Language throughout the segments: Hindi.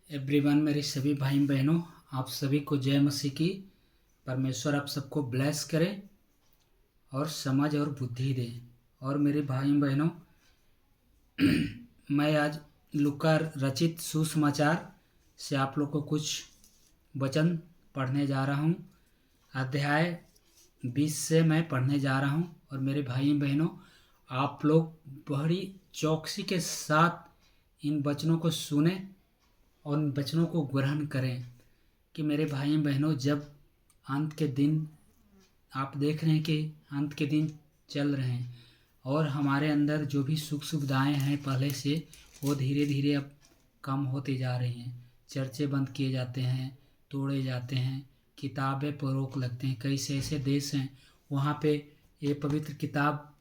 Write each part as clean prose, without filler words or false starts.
एवरीवन, मेरे सभी भाई बहनों, आप सभी को जय मसीह की। परमेश्वर आप सबको ब्लेस करे और समझ और बुद्धि दे। और मेरे भाई बहनों, मैं आज लूका रचित सुसमाचार से आप लोग को कुछ वचन पढ़ने जा रहा हूँ। अध्याय 20 से मैं पढ़ने जा रहा हूँ। और मेरे भाई बहनों, आप लोग बड़ी चौकसी के साथ इन वचनों को सुने और इन वचनों को ग्रहण करें कि मेरे भाई बहनों, जब अंत के दिन आप देख रहे हैं कि अंत के दिन चल रहे हैं और हमारे अंदर जो भी सुख सुविधाएं हैं पहले से, वो धीरे धीरे अब कम होती जा रही हैं। चर्चे बंद किए जाते हैं, तोड़े जाते हैं, किताबें पर रोक लगते हैं। कई से ऐसे देश हैं वहाँ पे ये पवित्र किताब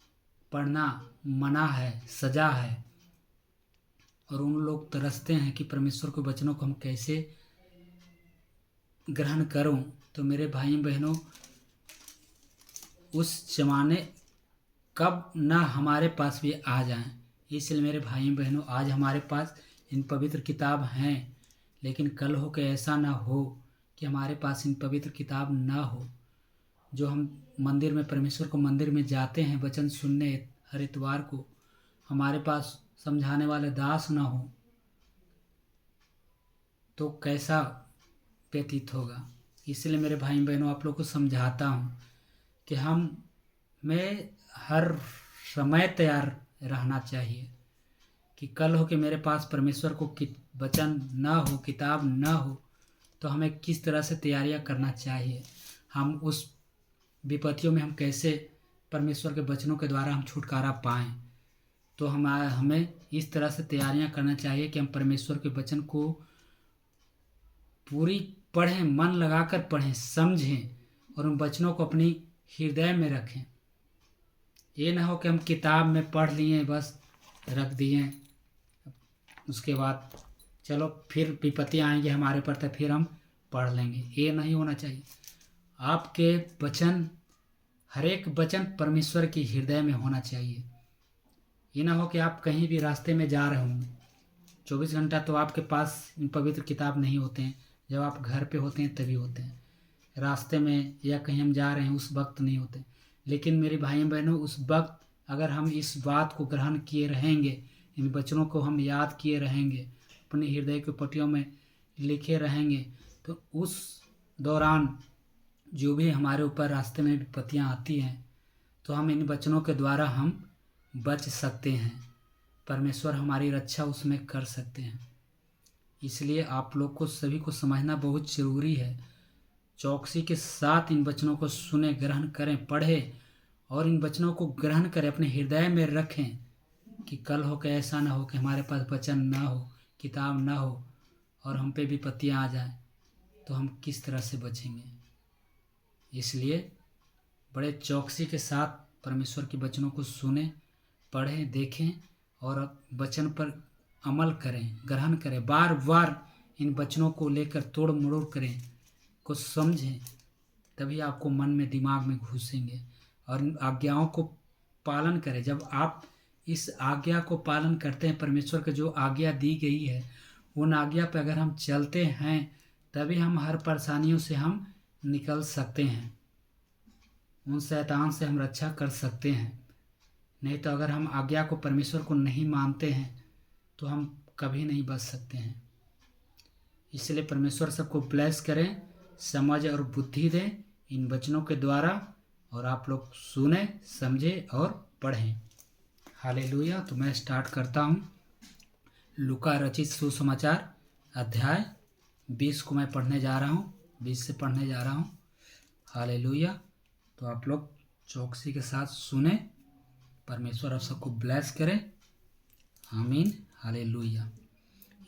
पढ़ना मना है, सजा है। और उन लोग तरसते हैं कि परमेश्वर के वचनों को हम कैसे ग्रहण करूं। तो मेरे भाई बहनों, उस जमाने कब ना हमारे पास भी आ जाएं। इसलिए मेरे भाई बहनों, आज हमारे पास इन पवित्र किताब हैं, लेकिन कल हो के ऐसा ना हो कि हमारे पास इन पवित्र किताब ना हो। जो हम मंदिर में, परमेश्वर को मंदिर में जाते हैं वचन सुनने हर इतवार को, हमारे पास समझाने वाले दास ना हो तो कैसा व्यतीत होगा। इसलिए मेरे भाई बहनों, आप लोग को समझाता हूँ कि मैं हर समय तैयार रहना चाहिए कि कल हो कि मेरे पास परमेश्वर को वचन ना हो, किताब ना हो, तो हमें किस तरह से तैयारियां करना चाहिए। हम उस विपत्तियों में हम कैसे परमेश्वर के वचनों के द्वारा हम छुटकारा पाएं। तो हमें इस तरह से तैयारियां करना चाहिए कि हम परमेश्वर के वचन को पूरी पढ़ें, मन लगाकर पढ़ें, समझें और उन वचनों को अपनी हृदय में रखें। ये ना हो कि हम किताब में पढ़ लिए, बस रख दिए, उसके बाद चलो फिर विपत्तियाँ आएंगे हमारे पर तो फिर हम पढ़ लेंगे। ये नहीं होना चाहिए। आपके वचन, हर एक वचन परमेश्वर की हृदय में होना चाहिए। ये ना हो कि आप कहीं भी रास्ते में जा रहे होंगे, 24 घंटा तो आपके पास इन पवित्र किताब नहीं होते हैं। जब आप घर पे होते हैं तभी होते हैं, रास्ते में या कहीं हम जा रहे हैं उस वक्त नहीं होते। लेकिन मेरे भाई बहनों, उस वक्त अगर हम इस बात को ग्रहण किए रहेंगे, इन वचनों को हम याद किए रहेंगे, अपने हृदय के पट्टियों में लिखे रहेंगे, तो उस दौरान जो भी हमारे ऊपर रास्ते में विपत्तियाँ आती हैं, तो हम इन वचनों के द्वारा हम बच सकते हैं। परमेश्वर हमारी रक्षा उसमें कर सकते हैं। इसलिए आप लोग को सभी को समझना बहुत ज़रूरी है। चौकसी के साथ इन वचनों को सुने, ग्रहण करें, पढ़ें और इन वचनों को ग्रहण करें, अपने हृदय में रखें कि कल हो के ऐसा ना हो कि हमारे पास वचन ना हो, किताब ना हो और हम पे विपत्तियाँ आ जाए, तो हम किस तरह से बचेंगे। इसलिए बड़े चौकसी के साथ परमेश्वर के वचनों को सुने, पढ़ें, देखें और वचन पर अमल करें, ग्रहण करें। बार बार इन वचनों को लेकर तोड़ मरोड़ करें, को समझें, तभी आपको मन में, दिमाग में घुसेंगे। और इन आज्ञाओं को पालन करें। जब आप इस आज्ञा को पालन करते हैं, परमेश्वर की जो आज्ञा दी गई है, उन आज्ञा पर अगर हम चलते हैं, तभी हम हर परेशानियों से हम निकल सकते हैं, उन शैतान से हम रक्षा कर सकते हैं। नहीं तो अगर हम आज्ञा को, परमेश्वर को नहीं मानते हैं, तो हम कभी नहीं बच सकते हैं। इसलिए परमेश्वर सबको ब्लेस करें, समझ और बुद्धि दें इन वचनों के द्वारा, और आप लोग सुने, समझे और पढ़ें। हालेलुया। तो मैं स्टार्ट करता हूँ। लूका रचित सुसमाचार अध्याय 20 को मैं पढ़ने जा रहा हूँ, 20 से पढ़ने जा रहा हूँ। हालेलुया। तो आप लोग चौकसी के साथ सुने। परमेश्वर आप सबको ब्लेस करे। आमीन। हालेलुया।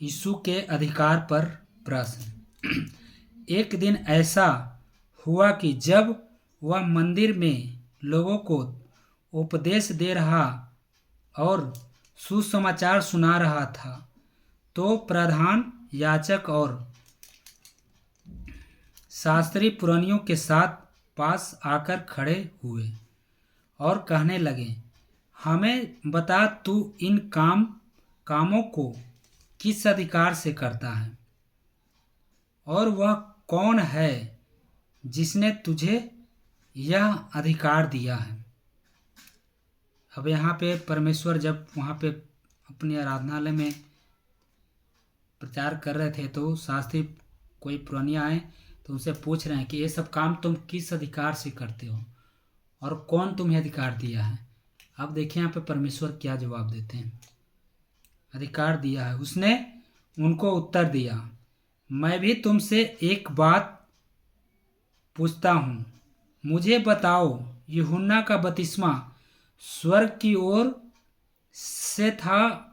यीशु के अधिकार पर प्रश्न। एक दिन ऐसा हुआ कि जब वह मंदिर में लोगों को उपदेश दे रहा और सुसमाचार सुना रहा था, तो प्रधान याजक और शास्त्री पुरानियों के साथ पास आकर खड़े हुए और कहने लगे, हमें बता, तू इन कामों को किस अधिकार से करता है? और वह कौन है जिसने तुझे यह अधिकार दिया है। अब यहाँ पे परमेश्वर जब वहाँ पे अपनी आराधनालय में प्रचार कर रहे थे तो शास्त्री कोई पुरानिया आए तो उनसे पूछ रहे हैं कि ये सब काम तुम किस अधिकार से करते हो और कौन तुम्हें अधिकार दिया है। अब देखिए यहाँ पे परमेश्वर क्या जवाब देते हैं। अधिकार दिया है, उसने उनको उत्तर दिया, मैं भी तुमसे एक बात पूछता हूँ, मुझे बताओ, यूहन्ना का बपतिस्मा स्वर्ग की ओर से था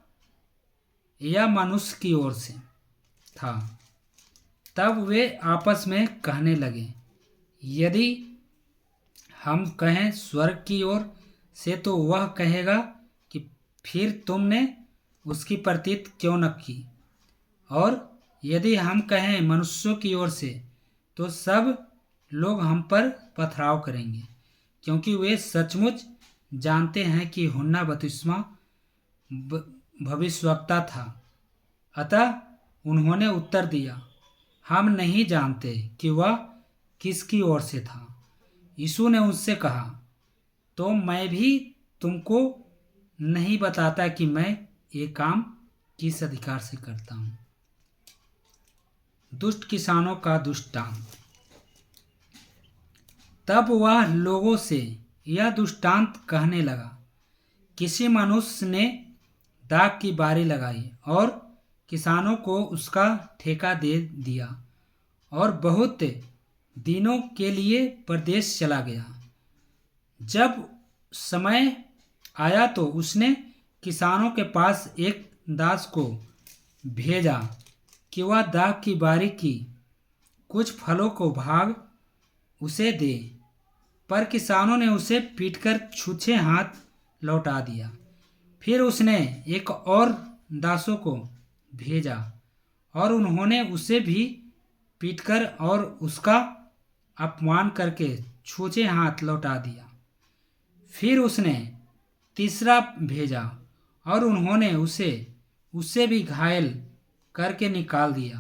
या मनुष्य की ओर से था। तब वे आपस में कहने लगे, यदि हम कहें स्वर्ग की ओर से तो वह कहेगा कि फिर तुमने उसकी प्रतीत क्यों न की, और यदि हम कहें मनुष्यों की ओर से तो सब लोग हम पर पथराव करेंगे, क्योंकि वे सचमुच जानते हैं कि यूहन्ना बपतिस्मा भविष्यवक्ता था। अतः उन्होंने उत्तर दिया, हम नहीं जानते कि वह किसकी ओर से था। यीशु ने उससे कहा, तो मैं भी तुमको नहीं बताता कि मैं ये काम किस अधिकार से करता हूँ। दुष्ट किसानों का दृष्टांत। तब वह लोगों से यह दृष्टांत कहने लगा, किसी मनुष्य ने दाख की बारी लगाई और किसानों को उसका ठेका दे दिया और बहुत दिनों के लिए परदेश चला गया। जब समय आया तो उसने किसानों के पास एक दास को भेजा कि वह दाख की बारी की कुछ फलों को भाग उसे दे, पर किसानों ने उसे पीटकर छूछे हाथ लौटा दिया। फिर उसने एक और दासों को भेजा और उन्होंने उसे भी पीटकर और उसका अपमान करके छूछे हाथ लौटा दिया। फिर उसने तीसरा भेजा और उन्होंने उससे भी घायल करके निकाल दिया।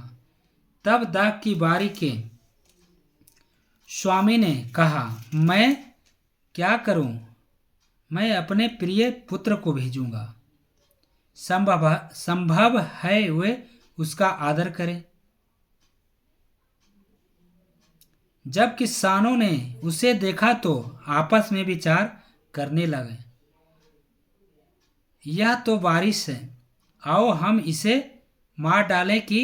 तब दाख की बारी के स्वामी ने कहा, मैं क्या करूं? मैं अपने प्रिय पुत्र को भेजूंगा, संभव है वे उसका आदर करें। जब किसानों ने उसे देखा तो आपस में विचार करने लगे, यह तो बारिश है, आओ हम इसे मार डालें कि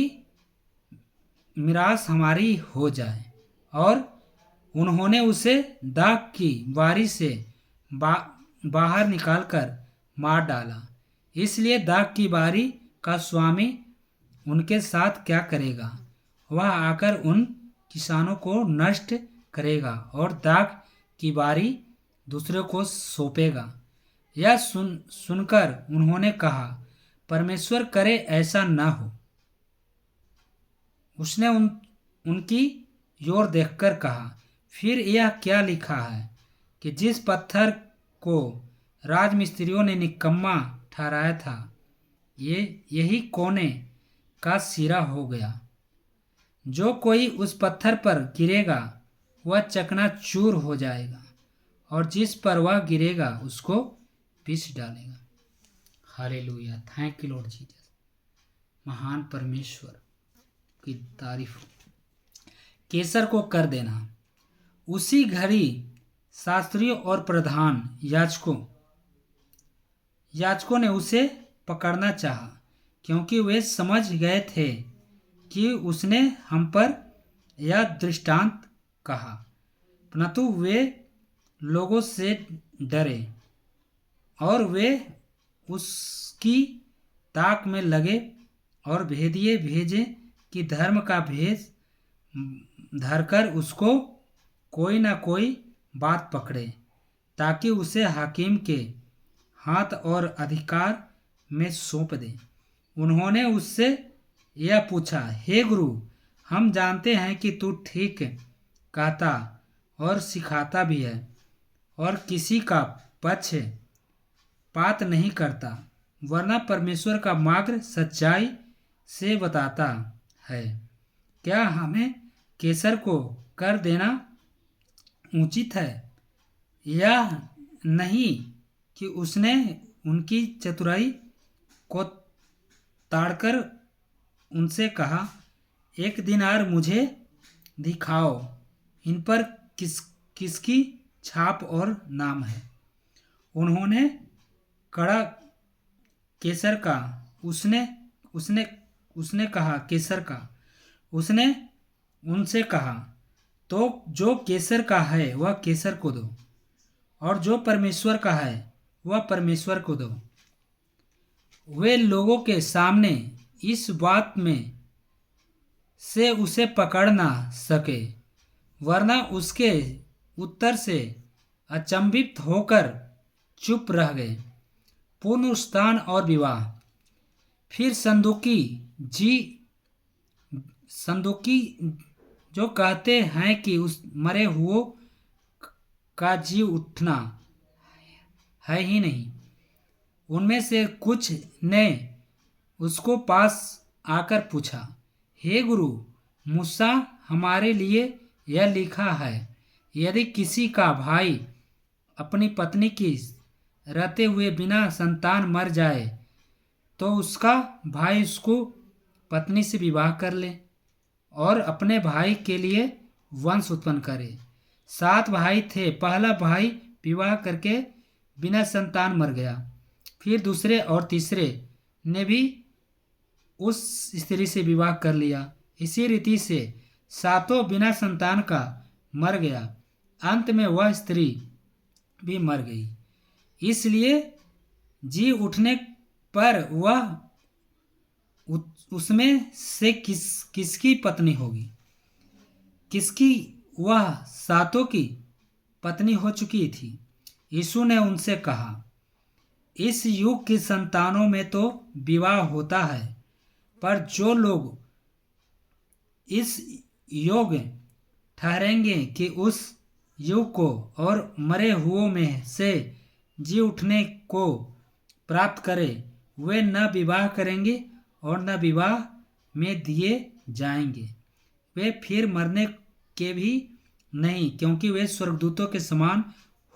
मिरास हमारी हो जाए। और उन्होंने उसे दाख की बारी से बाहर निकालकर मार डाला। इसलिए दाख की बारी का स्वामी उनके साथ क्या करेगा? वह आकर उन किसानों को नष्ट करेगा और दाख की बारी दूसरे को सौंपेगा। यह सुनकर उन्होंने कहा, परमेश्वर करे ऐसा न हो। उसने उनकी ओर देखकर कहा, फिर यह क्या लिखा है कि जिस पत्थर को राजमिस्त्रियों ने निकम्मा ठहराया था, यही कोने का सिरा हो गया। जो कोई उस पत्थर पर गिरेगा वह चकनाचूर हो जाएगा, और जिस पर वह गिरेगा उसको पीस डालेगा। Hallelujah, thank you Lord Jesus. महान परमेश्वर की तारीफ हो। केसर को कर देना। उसी घड़ी शास्त्रियों और प्रधान याजकों ने उसे पकड़ना चाहा, क्योंकि वे समझ गए थे कि उसने हम पर यह दृष्टांत कहा। परंतु वे लोगों से डरे और वे उसकी ताक में लगे और भेदिए भेजे कि धर्म का भेष धरकर उसको कोई ना कोई बात पकड़े, ताकि उसे हाकिम के हाथ और अधिकार में सौंप दे। उन्होंने उससे यह पूछा, हे गुरु, हम जानते हैं कि तू ठीक कहता और सिखाता भी है और किसी का पक्षपात नहीं करता, वरना परमेश्वर का मार्ग सच्चाई से बताता है। क्या हमें केसर को कर देना उचित है या नहीं कि उसने उनकी चतुराई को ताड़कर उनसे कहा, एक दिनार मुझे दिखाओ, इन पर किसकी छाप और नाम है। उन्होंने कड़ा केसर का, उसने उसने उसने कहा केसर का। उसने उनसे कहा, तो जो केसर का है वह केसर को दो, और जो परमेश्वर का है वह परमेश्वर को दो। वे लोगों के सामने इस बात में से उसे पकड़ ना सके, वरना उसके उत्तर से अचंभित होकर चुप रह गए। पुनरुत्थान और विवाह। फिर संदूकी जो कहते हैं कि उस मरे हुओं का जी उठना है ही नहीं, उनमें से कुछ ने उसको पास आकर पूछा, हे गुरु, मूसा हमारे लिए यह लिखा है, यदि किसी का भाई अपनी पत्नी की रहते हुए बिना संतान मर जाए तो उसका भाई उसको पत्नी से विवाह कर ले और अपने भाई के लिए वंश उत्पन्न करे। 7 भाई थे। पहला भाई विवाह करके बिना संतान मर गया। फिर दूसरे और तीसरे ने भी उस स्त्री से विवाह कर लिया। इसी रीति से 7 बिना संतान का मर गया। अंत में वह स्त्री भी मर गई। इसलिए जी उठने पर वह उसमें से किसकी पत्नी होगी? किसकी? वह 7 की पत्नी हो चुकी थी। यीशु ने उनसे कहा, इस युग की संतानों में तो विवाह होता है, पर जो लोग इस योग्य ठहरेंगे कि उस युग को और मरे हुओं में से जी उठने को प्राप्त करें, वे न विवाह करेंगे और न विवाह में दिए जाएंगे। वे फिर मरने के भी नहीं, क्योंकि वे स्वर्गदूतों के समान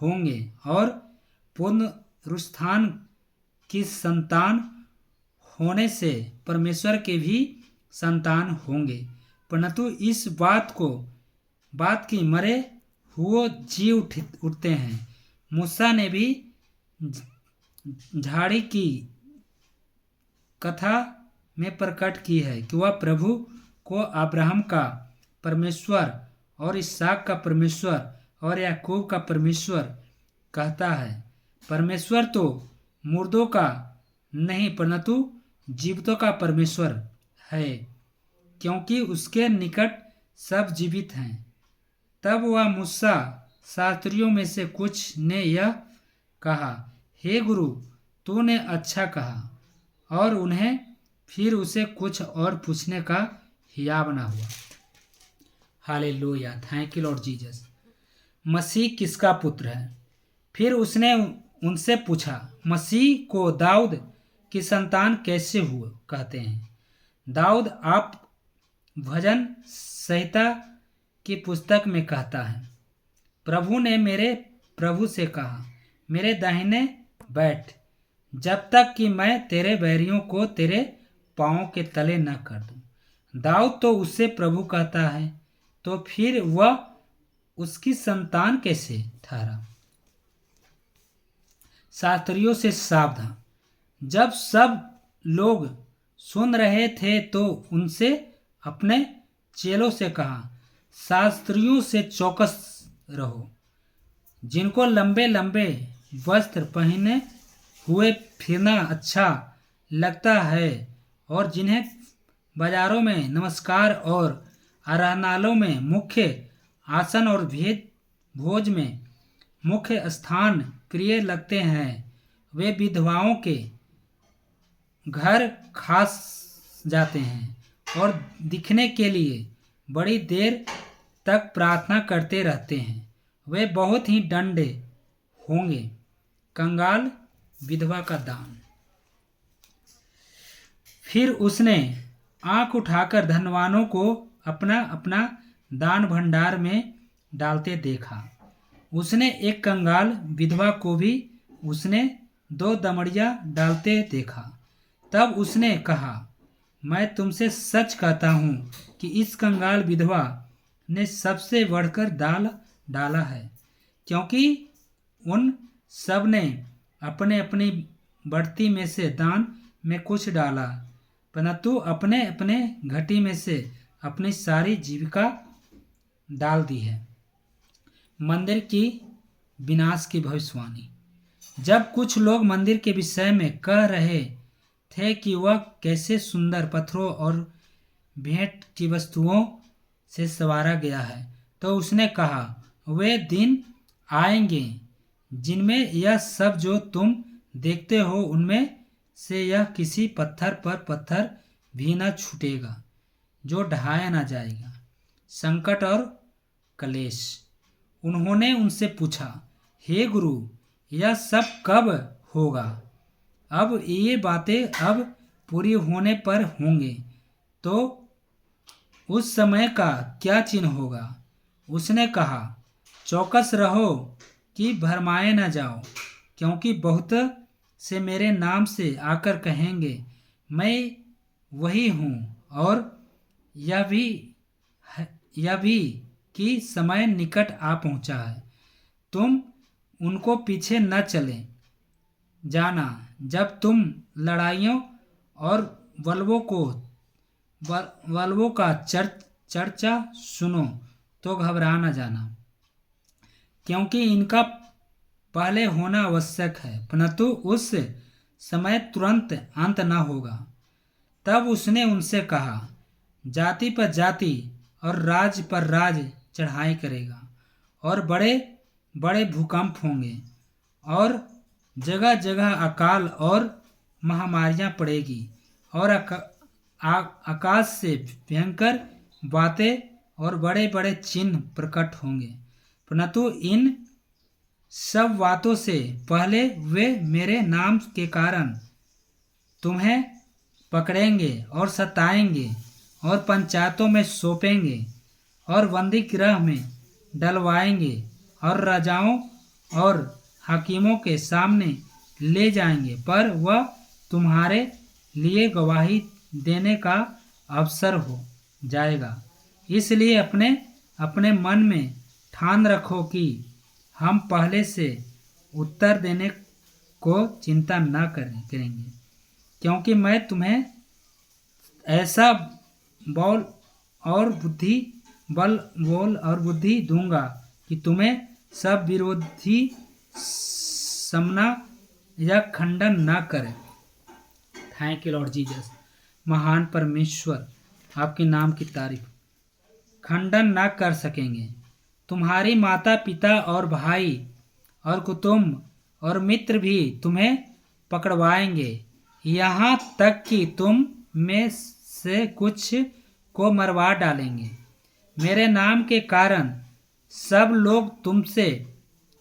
होंगे और पुनरुत्थान की संतान होने से परमेश्वर के भी संतान होंगे। परंतु इस बात की मरे हुए जी उठते हैं। मूसा ने भी झाड़ी की कथा में प्रकट की है कि वह प्रभु को अब्राहम का परमेश्वर और इसहाक का परमेश्वर और याकूब का परमेश्वर कहता है। परमेश्वर तो मुर्दों का नहीं परंतु जीवितों का परमेश्वर है, क्योंकि उसके निकट सब जीवित हैं। तब वह मूसा शास्त्रियों में से कुछ ने यह कहा, हे गुरु, तूने अच्छा कहा, और उन्हें फिर उसे कुछ और पूछने का हियाव न हुआ। Hallelujah, thank you Lord Jesus. मसीह किसका पुत्र है? फिर उसने उनसे पूछा, मसीह को दाऊद की संतान कैसे हुए कहते हैं? दाऊद आप भजन संहिता की पुस्तक में कहता है, प्रभु ने मेरे प्रभु से कहा, मेरे दाहिने बैठ, जब तक कि मैं तेरे बैरियों को तेरे पांवों के तले न कर दूं। दाऊद तो उससे प्रभु कहता है, तो फिर वह उसकी संतान कैसे ठहरा? शास्त्रियों से सावधान। जब सब लोग सुन रहे थे तो उनसे अपने चेलों से कहा, शास्त्रियों से चौकस रहो, जिनको लंबे लंबे वस्त्र पहने हुए फिरना अच्छा लगता है और जिन्हें बाजारों में नमस्कार और आराधनालयों में मुख्य आसन और भोज में मुख्य स्थान प्रिय लगते हैं, वे विधवाओं के घर खास जाते हैं और दिखने के लिए बड़ी देर तक प्रार्थना करते रहते हैं। वे बहुत ही डंडे होंगे। कंगाल विधवा का दान। फिर उसने आंख उठाकर धनवानों को अपना अपना दान भंडार में डालते देखा। उसने एक कंगाल विधवा को भी उसने 2 दमड़ियाँ डालते देखा। तब उसने कहा, मैं तुमसे सच कहता हूँ कि इस कंगाल विधवा ने सबसे बढ़कर दान डाला है, क्योंकि उन सब ने अपने अपनी बढ़ती में से दान में कुछ डाला, परंतु अपने अपने घटी में से अपनी सारी जीविका डाल दी है। मंदिर की विनाश की भविष्यवाणी। जब कुछ लोग मंदिर के विषय में कह रहे थे कि वह कैसे सुंदर पत्थरों और भेंट की वस्तुओं से संवारा गया है, तो उसने कहा, वे दिन आएंगे जिनमें यह सब जो तुम देखते हो उनमें से यह किसी पत्थर पर पत्थर भी न छूटेगा जो ढहाया न जाएगा। संकट और कलेश। उन्होंने उनसे पूछा, हे गुरु, यह सब कब होगा? अब ये बातें अब पूरी होने पर होंगे तो उस समय का क्या चिन्ह होगा? उसने कहा, चौकस रहो कि भरमाए न जाओ, क्योंकि बहुत से मेरे नाम से आकर कहेंगे, मैं वही हूँ, और यह भी कि समय निकट आ पहुँचा है। तुम उनको पीछे न चले जाना। जब तुम लड़ाइयों और बलवों का चर्चा सुनो तो घबरा न जाना, क्योंकि इनका पहले होना आवश्यक है, परंतु उस समय तुरंत अंत न होगा। तब उसने उनसे कहा, जाति पर जाति और राज पर राज चढ़ाई करेगा, और बड़े बड़े भूकंप होंगे, और जगह जगह अकाल और महामारियां पड़ेगी, और आकाश से भयंकर बातें और बड़े बड़े चिन्ह प्रकट होंगे। परंतु इन सब बातों से पहले वे मेरे नाम के कारण तुम्हें पकड़ेंगे और सताएंगे, और पंचायतों में सौंपेंगे, और बंदी गृह में डलवाएंगे, और राजाओं और हाकिमों के सामने ले जाएंगे, पर वह तुम्हारे लिए गवाही देने का अवसर हो जाएगा। इसलिए अपने अपने मन में ठान रखो कि हम पहले से उत्तर देने को चिंता न करेंगे, क्योंकि मैं तुम्हें ऐसा बल और बुद्धि दूंगा कि तुम्हें सब विरोधी सामना या खंडन न करे। Thank you Lord Jesus. महान परमेश्वर, आपके नाम की तारीफ। खंडन न कर सकेंगे। तुम्हारी माता पिता और भाई और कुटुंब और मित्र भी तुम्हें पकड़वाएंगे, यहाँ तक कि तुम में से कुछ को मरवा डालेंगे। मेरे नाम के कारण सब लोग तुमसे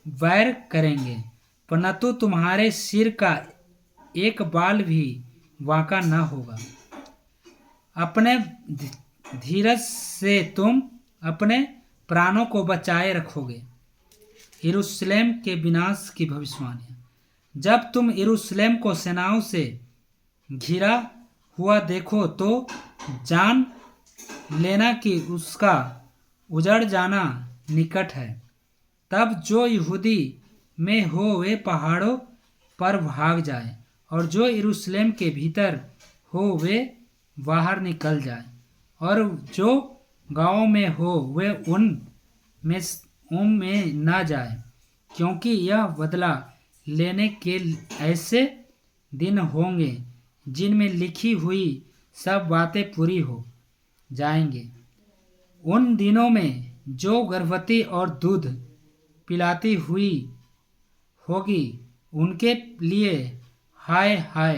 वैर करेंगे, परंतु तुम्हारे सिर का एक बाल भी बांका न होगा। अपने धीरज से तुम अपने प्राणों को बचाए रखोगे। यरूशलेम के विनाश की भविष्यवाणी। जब तुम यरूशलेम को सेनाओं से घिरा हुआ देखो तो जान लेना कि उसका उजड़ जाना निकट है। तब जो यहूदी में हो वे पहाड़ों पर भाग जाए, और जो यरूशलेम के भीतर हो वे बाहर निकल जाए, और जो गाँव में हो वे उनमें न जाए, क्योंकि यह बदला लेने के ऐसे दिन होंगे जिनमें लिखी हुई सब बातें पूरी हो जाएंगे। उन दिनों में जो गर्भवती और दूध पिलाती हुई होगी उनके लिए हाय हाय,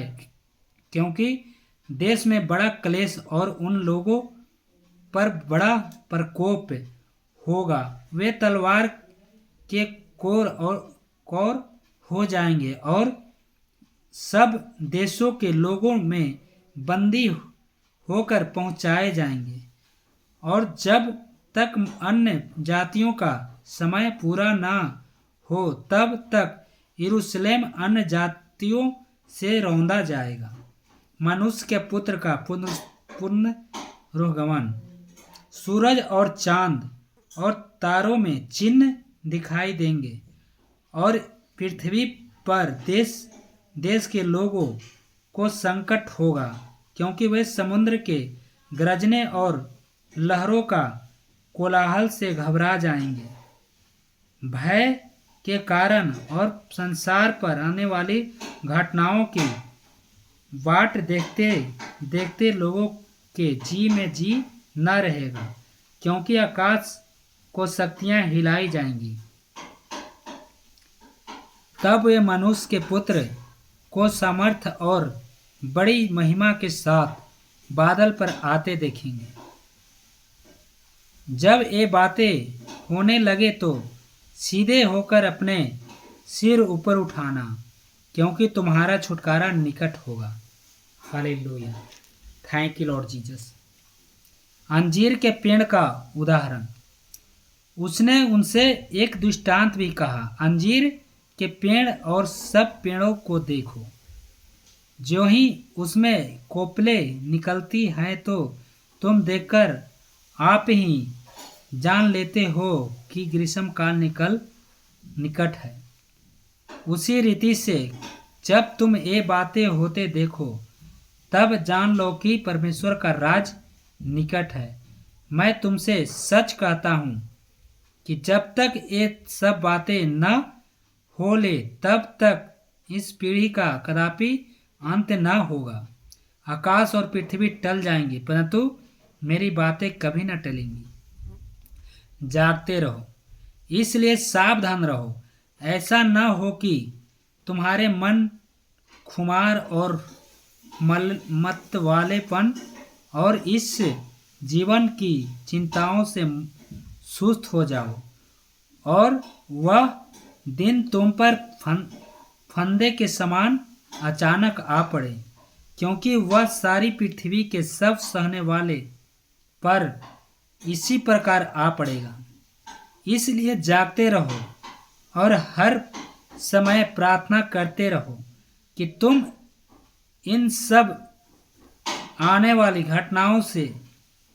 क्योंकि देश में बड़ा क्लेश और उन लोगों पर बड़ा प्रकोप होगा। वे तलवार के कोर हो जाएंगे, और सब देशों के लोगों में बंदी होकर पहुंचाए जाएंगे, और जब तक अन्य जातियों का समय पूरा ना हो तब तक यरूशलेम अन्य जातियों से रौंदा जाएगा। मनुष्य के पुत्र का पुनरुगमन। सूरज और चांद और तारों में चिन्ह दिखाई देंगे और पृथ्वी पर देश देश के लोगों को संकट होगा, क्योंकि वे समुद्र के गरजने और लहरों का कोलाहल से घबरा जाएंगे। भय के कारण और संसार पर आने वाली घटनाओं की बाट देखते देखते लोगों के जी में जी न रहेगा, क्योंकि आकाश को शक्तियां हिलाई जाएंगी। तब वे मनुष्य के पुत्र को सामर्थ और बड़ी महिमा के साथ बादल पर आते देखेंगे। जब ये बातें होने लगे तो सीधे होकर अपने सिर ऊपर उठाना, क्योंकि तुम्हारा छुटकारा निकट होगा। Hallelujah, thank you Lord Jesus. अंजीर के पेड़ का उदाहरण। उसने उनसे एक दृष्टांत भी कहा, अंजीर के पेड़ और सब पेड़ों को देखो, जो ही उसमें कोपले निकलती हैं तो तुम देखकर आप ही जान लेते हो कि ग्रीष्म काल निकट है। उसी रीति से जब तुम ये बातें होते देखो तब जान लो कि परमेश्वर का राज निकट है। मैं तुमसे सच कहता हूँ कि जब तक ये सब बातें न हो ले तब तक इस पीढ़ी का कदापि अंत न होगा। आकाश और पृथ्वी टल जाएंगी, परंतु मेरी बातें कभी न टलेंगी। जागते रहो, इसलिए सावधान रहो। ऐसा न हो कि तुम्हारे मन खुमार और मतवालेपन और इस जीवन की चिंताओं से सुस्त हो जाओ और वह दिन तुम पर फंदे के समान अचानक आ पड़े, क्योंकि वह सारी पृथ्वी के सब सहने वाले पर इसी प्रकार आ पड़ेगा। इसलिए जागते रहो और हर समय प्रार्थना करते रहो कि तुम इन सब आने वाली घटनाओं से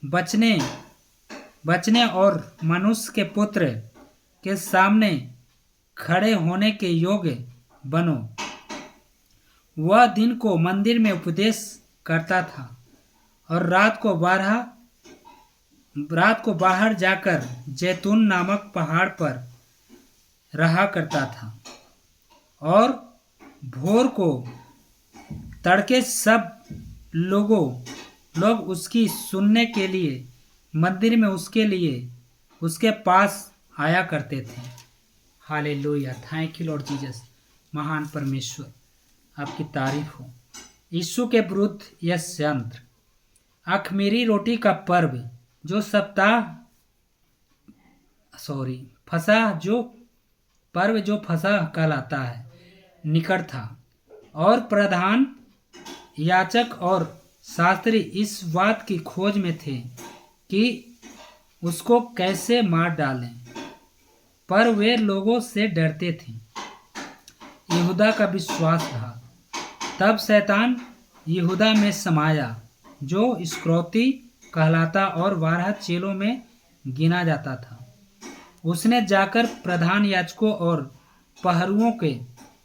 बचने और मनुष्य के पुत्र के सामने खड़े होने के योग्य बनो। वह दिन को मंदिर में उपदेश करता था और रात को बाहर जाकर जैतून नामक पहाड़ पर रहा करता था, और भोर को तड़के सब लोग उसकी सुनने के लिए मंदिर में उसके पास आया करते थे। Hallelujah, thank you Lord Jesus. महान परमेश्वर, आपकी तारीफ हो। यीशु के विरुद्ध यह यंत्र। अख़मीरी रोटी का पर्व जो फसह कहलाता है, निकट था, और प्रधान याजक और शास्त्री इस बात की खोज में थे कि उसको कैसे मार डालें, पर वे लोगों से डरते थे। यहूदा का विश्वास था। तब शैतान यहूदा में समाया, जो इस्करियोती कहलाता और 12 चेलों में गिना जाता था। उसने जाकर प्रधान याजकों और पहरुओं के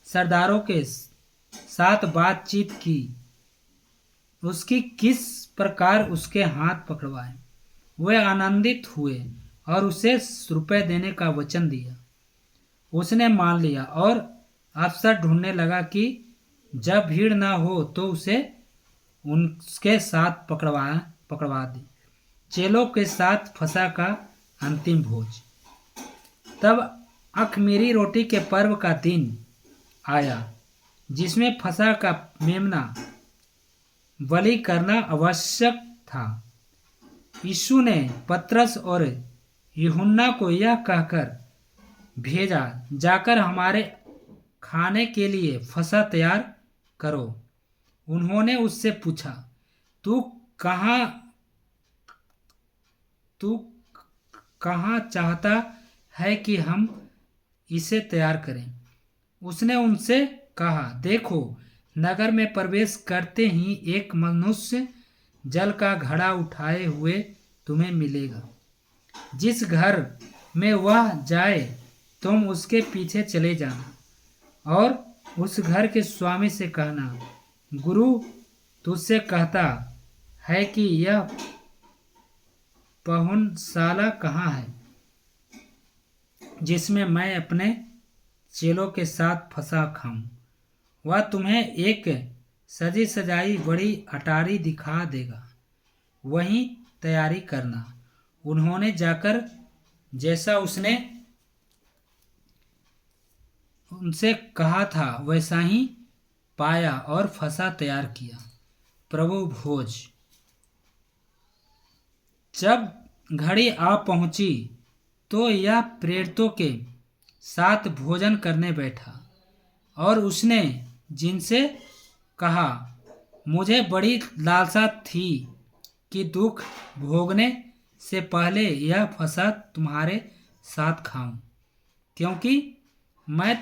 सरदारों के साथ बातचीत की, उसकी किस प्रकार उसके हाथ पकड़वाए। वे आनंदित हुए और उसे रुपए देने का वचन दिया। उसने मान लिया और अवसर ढूंढने लगा कि जब भीड़ न हो तो उसे उनके साथ पकड़वा दे। चेलों के साथ फसह का अंतिम भोज। तब अख़मीरी रोटी के पर्व का दिन आया, जिसमें फसह का मेमना बलि करना आवश्यक था। यीशु ने पतरस और यूहन्ना को यह कहकर भेजा, जाकर हमारे खाने के लिए फसह तैयार करो। उन्होंने उससे पूछा, तू कहाँ तू कहाँ चाहता है कि हम इसे तैयार करें? उसने उनसे कहा, देखो, नगर में प्रवेश करते ही एक मनुष्य जल का घड़ा उठाए हुए तुम्हें मिलेगा। जिस घर में वह जाए तुम उसके पीछे चले जाना और उस घर के स्वामी से कहना, गुरु तुझसे कहता है कि यह पहुनशाला कहाँ है जिसमें मैं अपने चेलों के साथ फंसा खाऊं। वह तुम्हें एक सजी सजाई बड़ी अटारी दिखा देगा, वहीं तैयारी करना। उन्होंने जाकर जैसा उसने उनसे कहा था वैसा ही पाया और फंसा तैयार किया। प्रभु भोज। जब घड़ी आ पहुंची तो यह प्रेरितों के साथ भोजन करने बैठा और उसने जिनसे कहा, मुझे बड़ी लालसा थी कि दुख भोगने से पहले यह फंसा तुम्हारे साथ खाऊं, क्योंकि मैं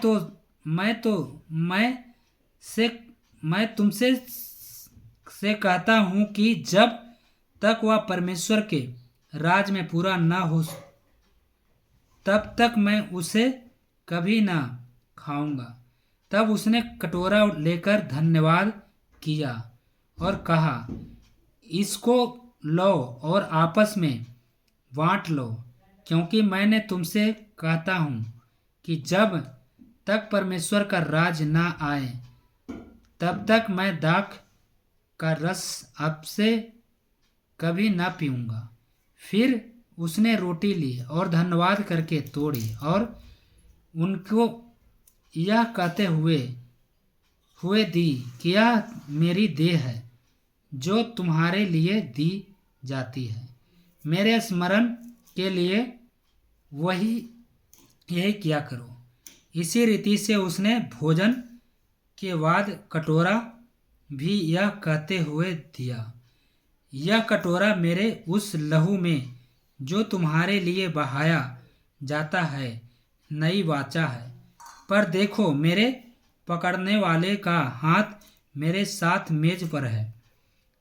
से मैं तुमसे से कहता हूँ कि जब तक वह परमेश्वर के राज में पूरा न हो तब तक मैं उसे कभी न खाऊंगा। तब उसने कटोरा लेकर धन्यवाद किया और कहा, इसको लो और आपस में बांट लो, क्योंकि मैंने तुमसे कहता हूँ कि जब तक परमेश्वर का राज न आए तब तक मैं दाख का रस आपसे कभी न पीऊँगा। फिर उसने रोटी ली और धन्यवाद करके तोड़ी और उनको यह कहते हुए दी कि यह मेरी देह है जो तुम्हारे लिए दी जाती है। मेरे स्मरण के लिए यही किया करो। इसी रीति से उसने भोजन के बाद कटोरा भी यह कहते हुए दिया, यह कटोरा मेरे उस लहू में जो तुम्हारे लिए बहाया जाता है नई वाचा है। पर देखो, मेरे पकड़ने वाले का हाथ मेरे साथ मेज पर है,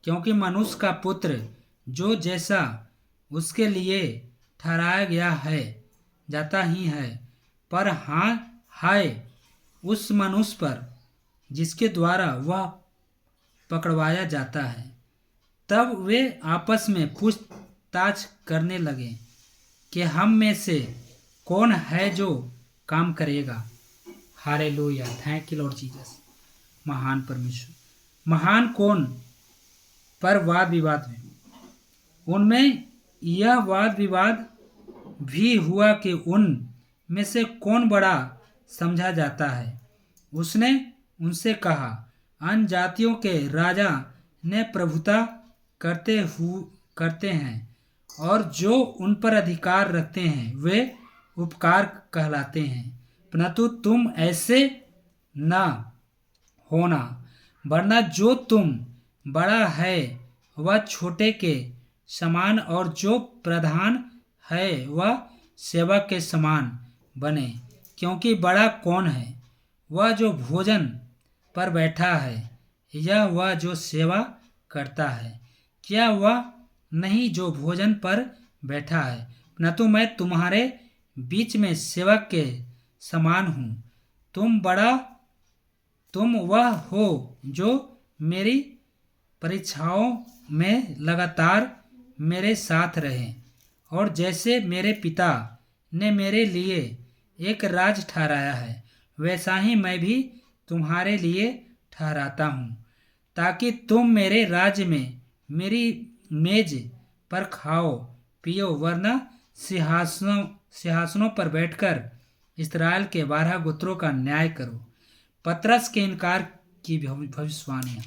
क्योंकि मनुष्य का पुत्र जो जैसा उसके लिए ठहराया गया है जाता ही है। पर हाँ, हाय उस मनुष्य पर जिसके द्वारा वह पकड़वाया जाता है। तब वे आपस में पूछताछ करने लगे कि हम में से कौन है जो काम करेगा। Hallelujah, thank you Lord Jesus. महान परमेश्वर, महान कौन पर वाद विवाद हुए। उनमें यह वाद विवाद भी हुआ कि उन में से कौन बड़ा समझा जाता है। उसने उनसे कहा, अन्य जातियों के राजा ने प्रभुता करते हैं और जो उन पर अधिकार रखते हैं वे उपकार कहलाते हैं, परंतु तुम ऐसे न होना, वरना जो तुम बड़ा है वह छोटे के समान और जो प्रधान है वह सेवक के समान बने। क्योंकि बड़ा कौन है, वह जो भोजन पर बैठा है या वह जो सेवा करता है? क्या वह नहीं जो भोजन पर बैठा है? परंतु मैं तुम्हारे बीच में सेवक के समान हूँ। तुम वह हो जो मेरी परीक्षाओं में लगातार मेरे साथ रहे और जैसे मेरे पिता ने मेरे लिए एक राज ठहराया है वैसा ही मैं भी तुम्हारे लिए ठहराता हूँ, ताकि तुम मेरे राज्य में मेरी मेज पर खाओ पियो, वरना सिंहासनों पर बैठकर इस्राएल के 12 गोत्रों का न्याय करो। पतरस के इनकार की भविष्यवाणियाँ।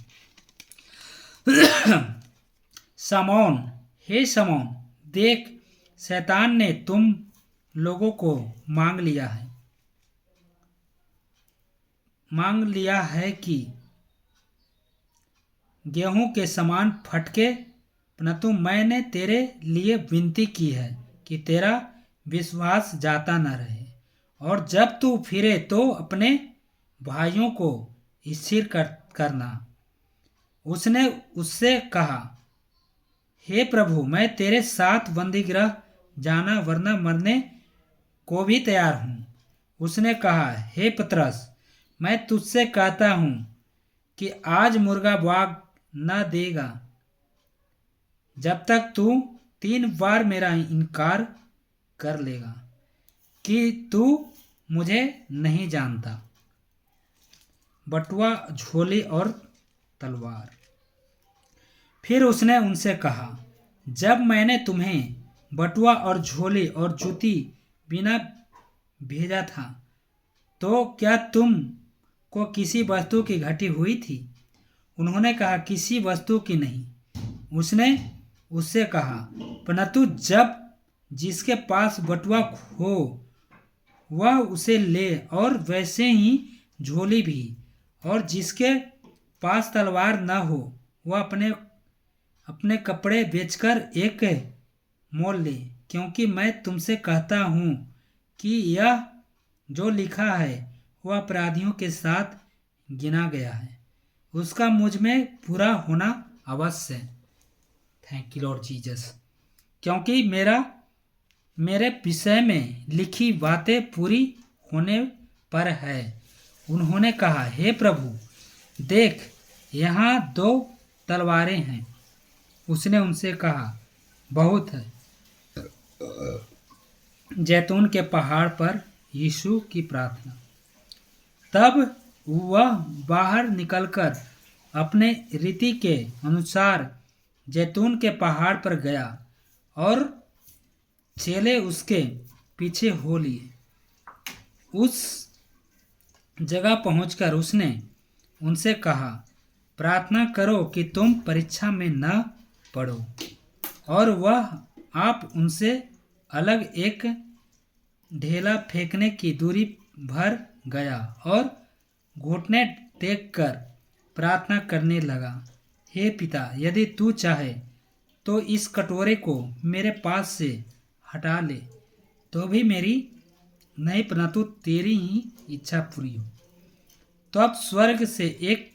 शमौन, हे शमौन, देख, शैतान ने तुम लोगों को मांग लिया है कि गेहूं के समान फटके परंतु मैंने तेरे लिए विनती की है कि तेरा विश्वास जाता न रहे, और जब तू फिरे तो अपने भाइयों को स्थिर करना। उसने उससे कहा, हे प्रभु, मैं तेरे साथ बंदीगृह जाना वरना मरने को भी तैयार हूँ। उसने कहा, हे पतरस, मैं तुझसे कहता हूँ कि आज मुर्गा बाग न देगा जब तक तू 3 बार मेरा इनकार कर लेगा कि तू मुझे नहीं जानता। बटुआ, झोली और तलवार। फिर उसने उनसे कहा, जब मैंने तुम्हें बटुआ और झोली और जूती बिना भेजा था तो क्या तुम को किसी वस्तु की घटी हुई थी? उन्होंने कहा, किसी वस्तु की नहीं। उसने उससे कहा, परंतु जब जिसके पास बटुआ हो वह उसे ले, और वैसे ही झोली भी, और जिसके पास तलवार न हो वह अपने अपने कपड़े बेचकर एक मोल ले, क्योंकि मैं तुमसे कहता हूँ कि यह जो लिखा है वह अपराधियों के साथ गिना गया है। उसका मुझ में पूरा होना अवश्य है। थैंक यू लॉर्ड जीसस, क्योंकि मेरे विषय में लिखी बातें पूरी होने पर है। उन्होंने कहा, हे प्रभु, देख, यहाँ 2 तलवारें हैं। उसने उनसे कहा, बहुत है। जैतून के पहाड़ पर यीशु की प्रार्थना। तब वह बाहर निकलकर अपने रीति के अनुसार जैतून के पहाड़ पर गया, और चेले उसके पीछे हो लिए। उस जगह पहुंचकर उसने उनसे कहा, प्रार्थना करो कि तुम परीक्षा में न पड़ो। और वह आप उनसे अलग एक ढेला फेंकने की दूरी भर गया और घुटने टेक कर प्रार्थना करने लगा, हे पिता, यदि तू चाहे तो इस कटोरे को मेरे पास से हटा ले, तो भी मेरी नहीं परंतु तेरी ही इच्छा पूरी हो। तो अब स्वर्ग से एक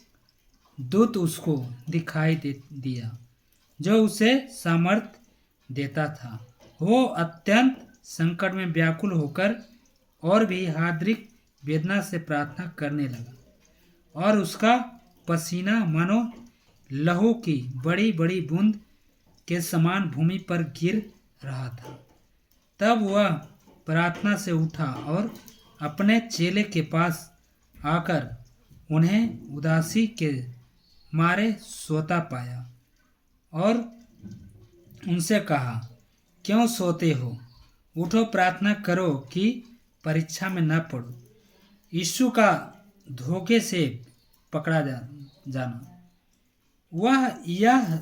दूत उसको दिखाई दिया जो उसे सामर्थ देता था। वो अत्यंत संकट में व्याकुल होकर और भी हार्दिक वेदना से प्रार्थना करने लगा, और उसका पसीना मानो लहू की बड़ी बड़ी बूंद के समान भूमि पर गिर रहा था। तब वह प्रार्थना से उठा और अपने चेले के पास आकर उन्हें उदासी के मारे सोता पाया, और उनसे कहा, क्यों सोते हो? उठो, प्रार्थना करो कि परीक्षा में न पड़ो। यीशु का धोखे से पकड़ा जाना। वह यह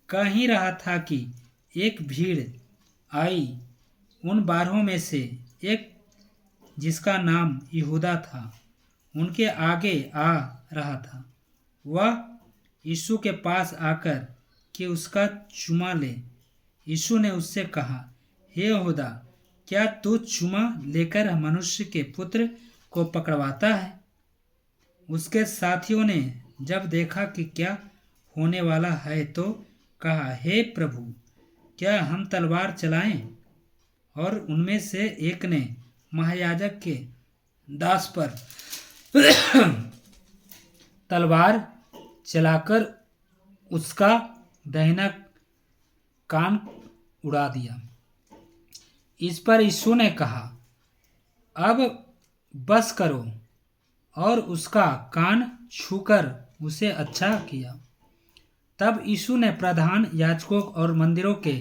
कह ही रहा था कि एक भीड़ आई। उन 12 में से एक, जिसका नाम यहूदा था, उनके आगे आ रहा था। वह यीशु के पास आकर कि उसका चुमा ले। यीशु ने उससे कहा, हे यहूदा, क्या तू चुमा लेकर मनुष्य के पुत्र को पकड़वाता है? उसके साथियों ने जब देखा कि क्या होने वाला है तो कहा, हे प्रभु, क्या हम तलवार चलाएं? और उनमें से एक ने महायाजक के दास पर तलवार चलाकर उसका दाहिना कान उड़ा दिया। इस पर यीशु ने कहा, अब बस करो, और उसका कान छूकर उसे अच्छा किया। तब यीशु ने प्रधान याजकों और मंदिरों के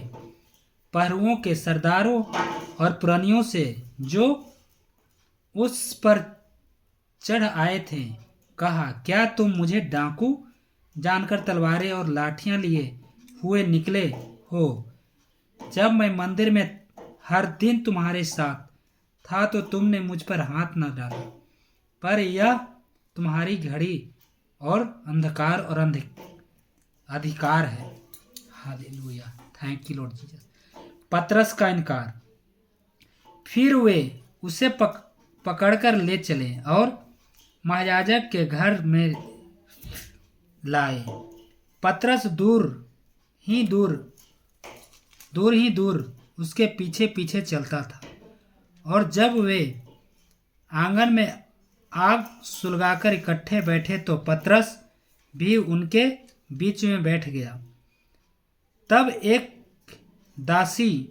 पहरुओं के सरदारों और पुरनियों से, जो उस पर चढ़ आए थे, कहा, क्या तुम मुझे डाकू जानकर तलवारें और लाठियां लिए हुए निकले हो? जब मैं मंदिर में हर दिन तुम्हारे साथ था तो तुमने मुझ पर हाथ न डाला, पर यह तुम्हारी घड़ी और अंधकार और अधिकार है। Hallelujah, thank you Lord Jesus. पतरस का इनकार। फिर वे उसे पकड़कर ले चले और महायाजक के घर में लाए। पतरस दूर ही दूर उसके पीछे पीछे चलता था, और जब वे आंगन में आग सुलगाकर इकट्ठे बैठे तो पतरस भी उनके बीच में बैठ गया। तब एक दासी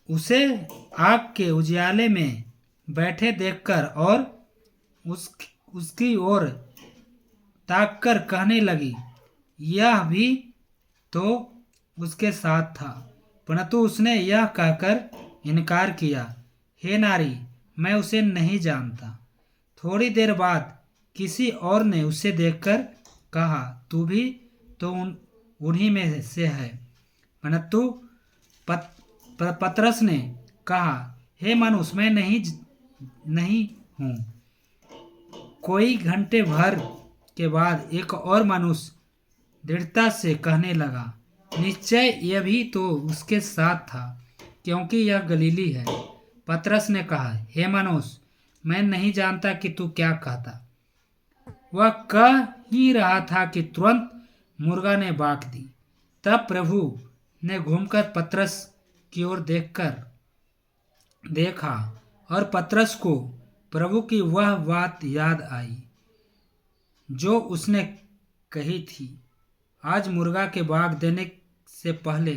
उसे आग के उजियाले में बैठे देखकर और उसकी ओर ताककर कहने लगी, यह भी तो उसके साथ था। परंतु उसने यह कहकर इनकार किया, हे नारी, मैं उसे नहीं जानता। थोड़ी देर बाद किसी और ने उसे देखकर कहा, तू भी तो उन्हीं में से है। परंतु पतरस ने कहा, हे मनुष्य, मैं नहीं हूँ। कोई घंटे भर के बाद एक और मनुष्य दृढ़ता से कहने लगा, निश्चय यह भी तो उसके साथ था, क्योंकि यह गलीली है। पतरस ने कहा, हे मनुष्य, मैं नहीं जानता कि तू क्या कहता। वह कह ही रहा था कि तुरंत मुर्गा ने बाँक दी। तब प्रभु ने घूमकर पतरस की ओर देखा और पतरस को प्रभु की वह बात याद आई जो उसने कही थी, आज मुर्गा के बाग देने से पहले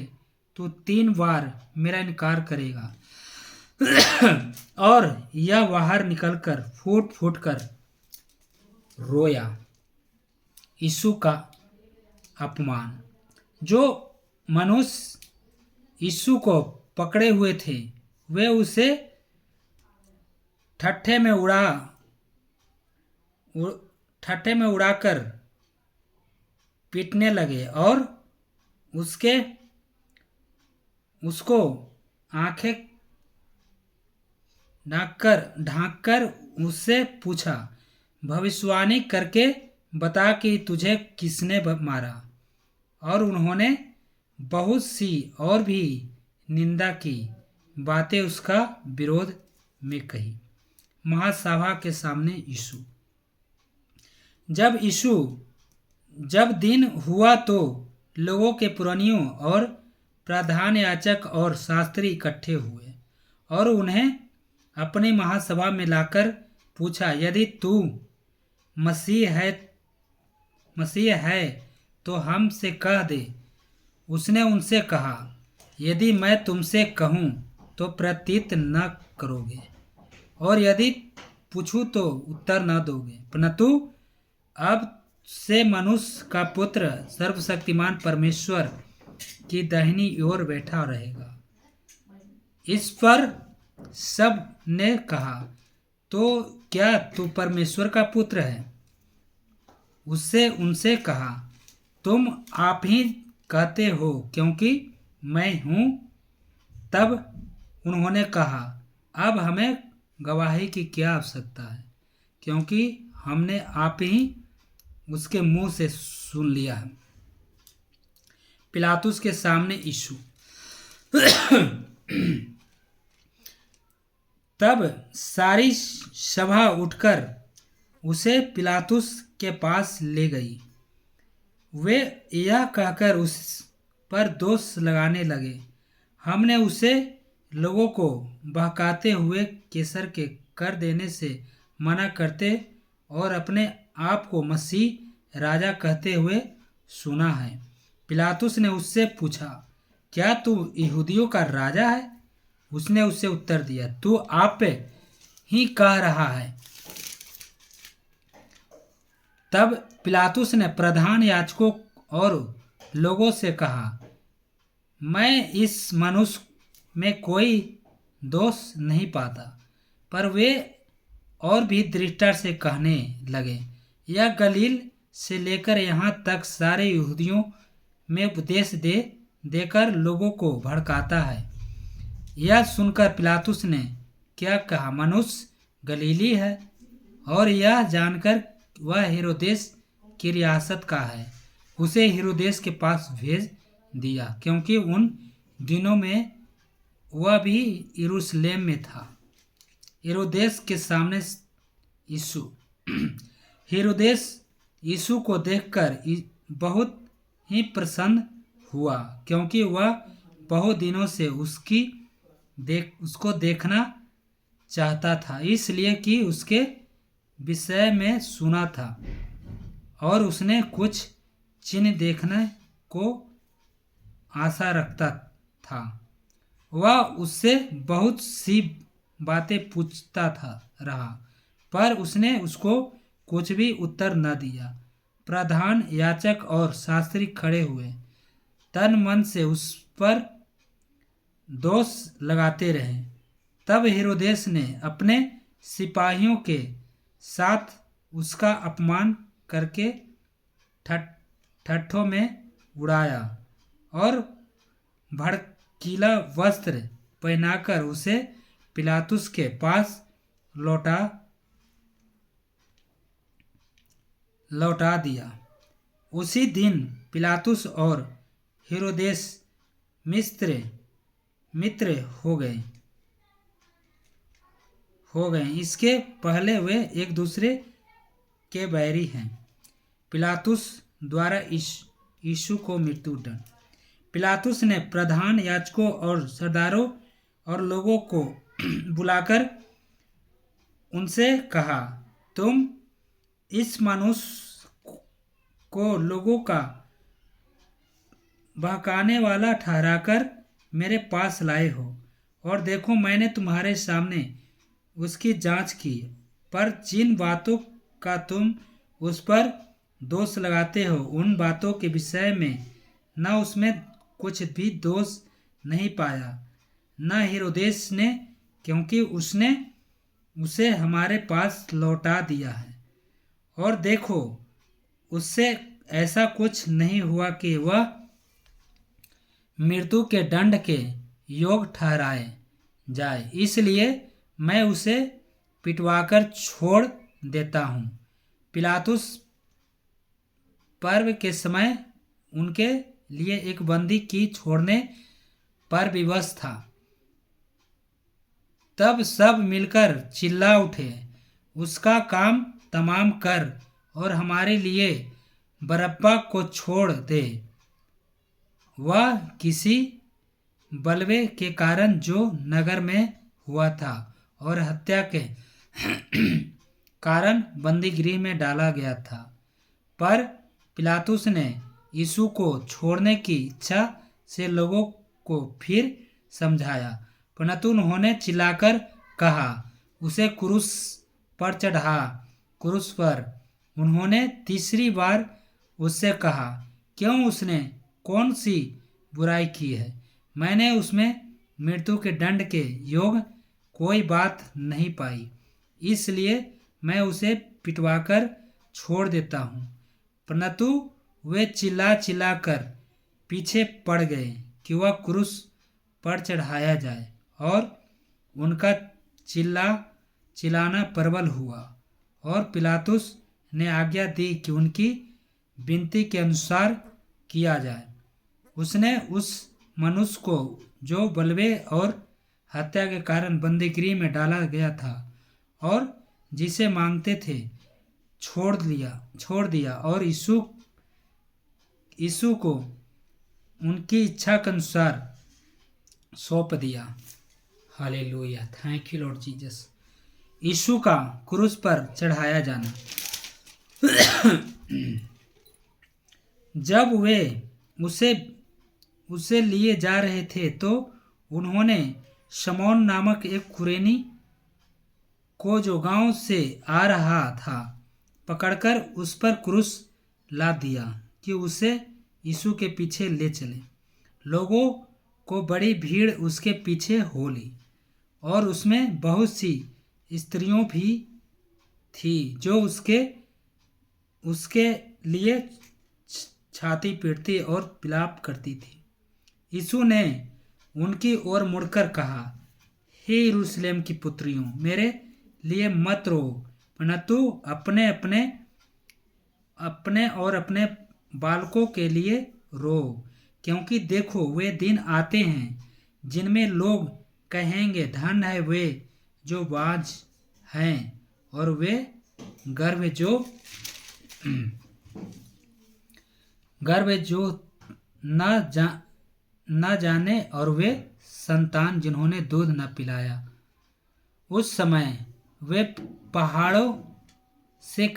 तू 3 बार मेरा इनकार करेगा। और यह बाहर निकलकर फूट फूट कर रोया। यीशु का अपमान। जो मनुष्य यीशु को पकड़े हुए थे वे उसे ठट्ठे में उड़ाकर पीटने लगे और उसको आंखें ढांककर उससे पूछा, भविष्यवाणी करके बता कि तुझे किसने मारा। और उन्होंने बहुत सी और भी निंदा की बातें उसका विरोध में कही। महासभा के सामने यीशु। जब दिन हुआ तो लोगों के पुरनियों और प्रधान याजक और शास्त्री इकट्ठे हुए और उन्हें अपनी महासभा में लाकर पूछा, यदि तू मसीह है तो हमसे कह दे। उसने उनसे कहा, यदि मैं तुमसे कहूँ तो प्रतीत न करोगे, और यदि पूछूं तो उत्तर न दोगे। परंतु अब से मनुष्य का पुत्र सर्वशक्तिमान परमेश्वर की दाहिनी ओर बैठा रहेगा। इस पर सब ने कहा, तो क्या तू परमेश्वर का पुत्र है? उससे उनसे कहा, तुम आप ही कहते हो, क्योंकि मैं हूँ। तब उन्होंने कहा, अब हमें गवाही की क्या आवश्यकता है, क्योंकि हमने आप ही उसके मुंह से सुन लिया है। पिलातुस के सामने यीशु। तब सारी सभा उठकर उसे पिलातुस के पास ले गई। वे यह कहकर उस पर दोष लगाने लगे, हमने उसे लोगों को बहकाते हुए कैसर के कर देने से मना करते और अपने आप को मसीह राजा कहते हुए सुना है। पिलातुस ने उससे पूछा, क्या तू यहूदियों का राजा है? उसने उससे उत्तर दिया, तू आप ही कह रहा है। तब पिलातुस ने प्रधान याजकों और लोगों से कहा, मैं इस मनुष्य में कोई दोष नहीं पाता। पर वे और भी दृढ़ता से कहने लगे, यह गलील से लेकर यहाँ तक सारे यहूदियों में उपदेश देकर लोगों को भड़काता है। यह सुनकर पिलातुस ने क्या कहा, मनुष्य गलीली है? और यह जानकर वह हेरोदेस की रियासत का है, उसे हेरोदेस के पास भेज दिया, क्योंकि उन दिनों में वह भी यरूशलेम में था। हेरोदेस के सामने यीशु। हेरोदेस यीशु को देखकर बहुत ही प्रसन्न हुआ, क्योंकि वह बहुत दिनों से उसको देखना चाहता था, इसलिए कि उसके विषय में सुना था और उसने कुछ चिन्ह देखने को आशा रखता था। वह उससे बहुत सी बातें पूछता रहा, पर उसने उसको कुछ भी उत्तर न दिया। प्रधान याजक और शास्त्री खड़े हुए तन मन से उस पर दोष लगाते रहे। तब हेरोदेस ने अपने सिपाहियों के साथ उसका अपमान करके ठट्ठों में उड़ाया और भड़कीला वस्त्र पहनाकर उसे पिलातुस के पास लौटा दिया। उसी दिन पिलातुस और हेरोदेस मित्र हो गए। इसके पहले वे एक दूसरे के बैरी हैं। पिलातुस द्वारा यीशु को मृत्युदंड। पिलातुस ने प्रधान याजकों और सरदारों और लोगों को बुलाकर उनसे कहा, तुम इस मनुष्य को लोगों का बहकाने वाला ठहराकर मेरे पास लाए हो, और देखो मैंने तुम्हारे सामने उसकी जांच की, पर जिन बातों का तुम उस पर दोष लगाते हो उन बातों के विषय में न उसमें कुछ भी दोष नहीं पाया, न हेरोदेस ने, क्योंकि उसने उसे हमारे पास लौटा दिया है। और देखो उससे ऐसा कुछ नहीं हुआ कि वह मृत्यु के दंड के योग ठहराए जाए, इसलिए मैं उसे पिटवाकर छोड़ देता हूँ। पिलातुस पर्व के समय उनके लिए एक बंदी की छोड़ने पर विवश था। तब सब मिलकर चिल्ला उठे, उसका काम तमाम कर और हमारे लिए बरअब्बा को छोड़ दे। वह किसी बलवे के कारण जो नगर में हुआ था और हत्या के कारण बंदीगृह में डाला गया था। पर पिलातुस ने यीशु को छोड़ने की इच्छा से लोगों को फिर समझाया, परंतु उन्होंने चिल्लाकर कहा, उसे क्रूस पर चढ़ा। क्रूस पर उन्होंने तीसरी बार उससे कहा, क्यों उसने कौन सी बुराई की है? मैंने उसमें मृत्यु के दंड के योग कोई बात नहीं पाई, इसलिए मैं उसे पिटवाकर छोड़ देता हूँ। परंतु वे चिल्ला कर पीछे पड़ गए कि वह क्रूस पर चढ़ाया जाए, और उनका चिल्लाना प्रबल हुआ। और पिलातुस ने आज्ञा दी कि उनकी विनती के अनुसार किया जाए। उसने उस मनुष्य को जो बलवे और हत्या के कारण बंदीगृह में डाला गया था और जिसे मांगते थे छोड़ दिया और यीशु को उनकी इच्छा के अनुसार सौंप दिया। Hallelujah, thank you Lord Jesus. यीशु का क्रूस पर चढ़ाया जाना। जब वे उसे लिए जा रहे थे तो उन्होंने शमौन नामक एक कुरेनी को जो गांव से आ रहा था पकड़कर उस पर क्रूस लाद दिया कि उसे यीशु के पीछे ले चले। लोगों को बड़ी भीड़ उसके पीछे हो ली, और उसमें बहुत सी स्त्रियों भी थी जो उसके लिए छाती पीटती और विलाप करती थी। यीशु ने उनकी ओर मुड़कर कहा, हे यरूशलेम की पुत्रियों, मेरे लिए मत रो, परंतु अपने और अपने बालकों के लिए रो, क्योंकि देखो वे दिन आते हैं जिनमें लोग कहेंगे धन है वे जो बाज हैं और वे गर्भ जो न जाने और वे संतान जिन्होंने दूध न पिलाया। उस समय वे पहाड़ों से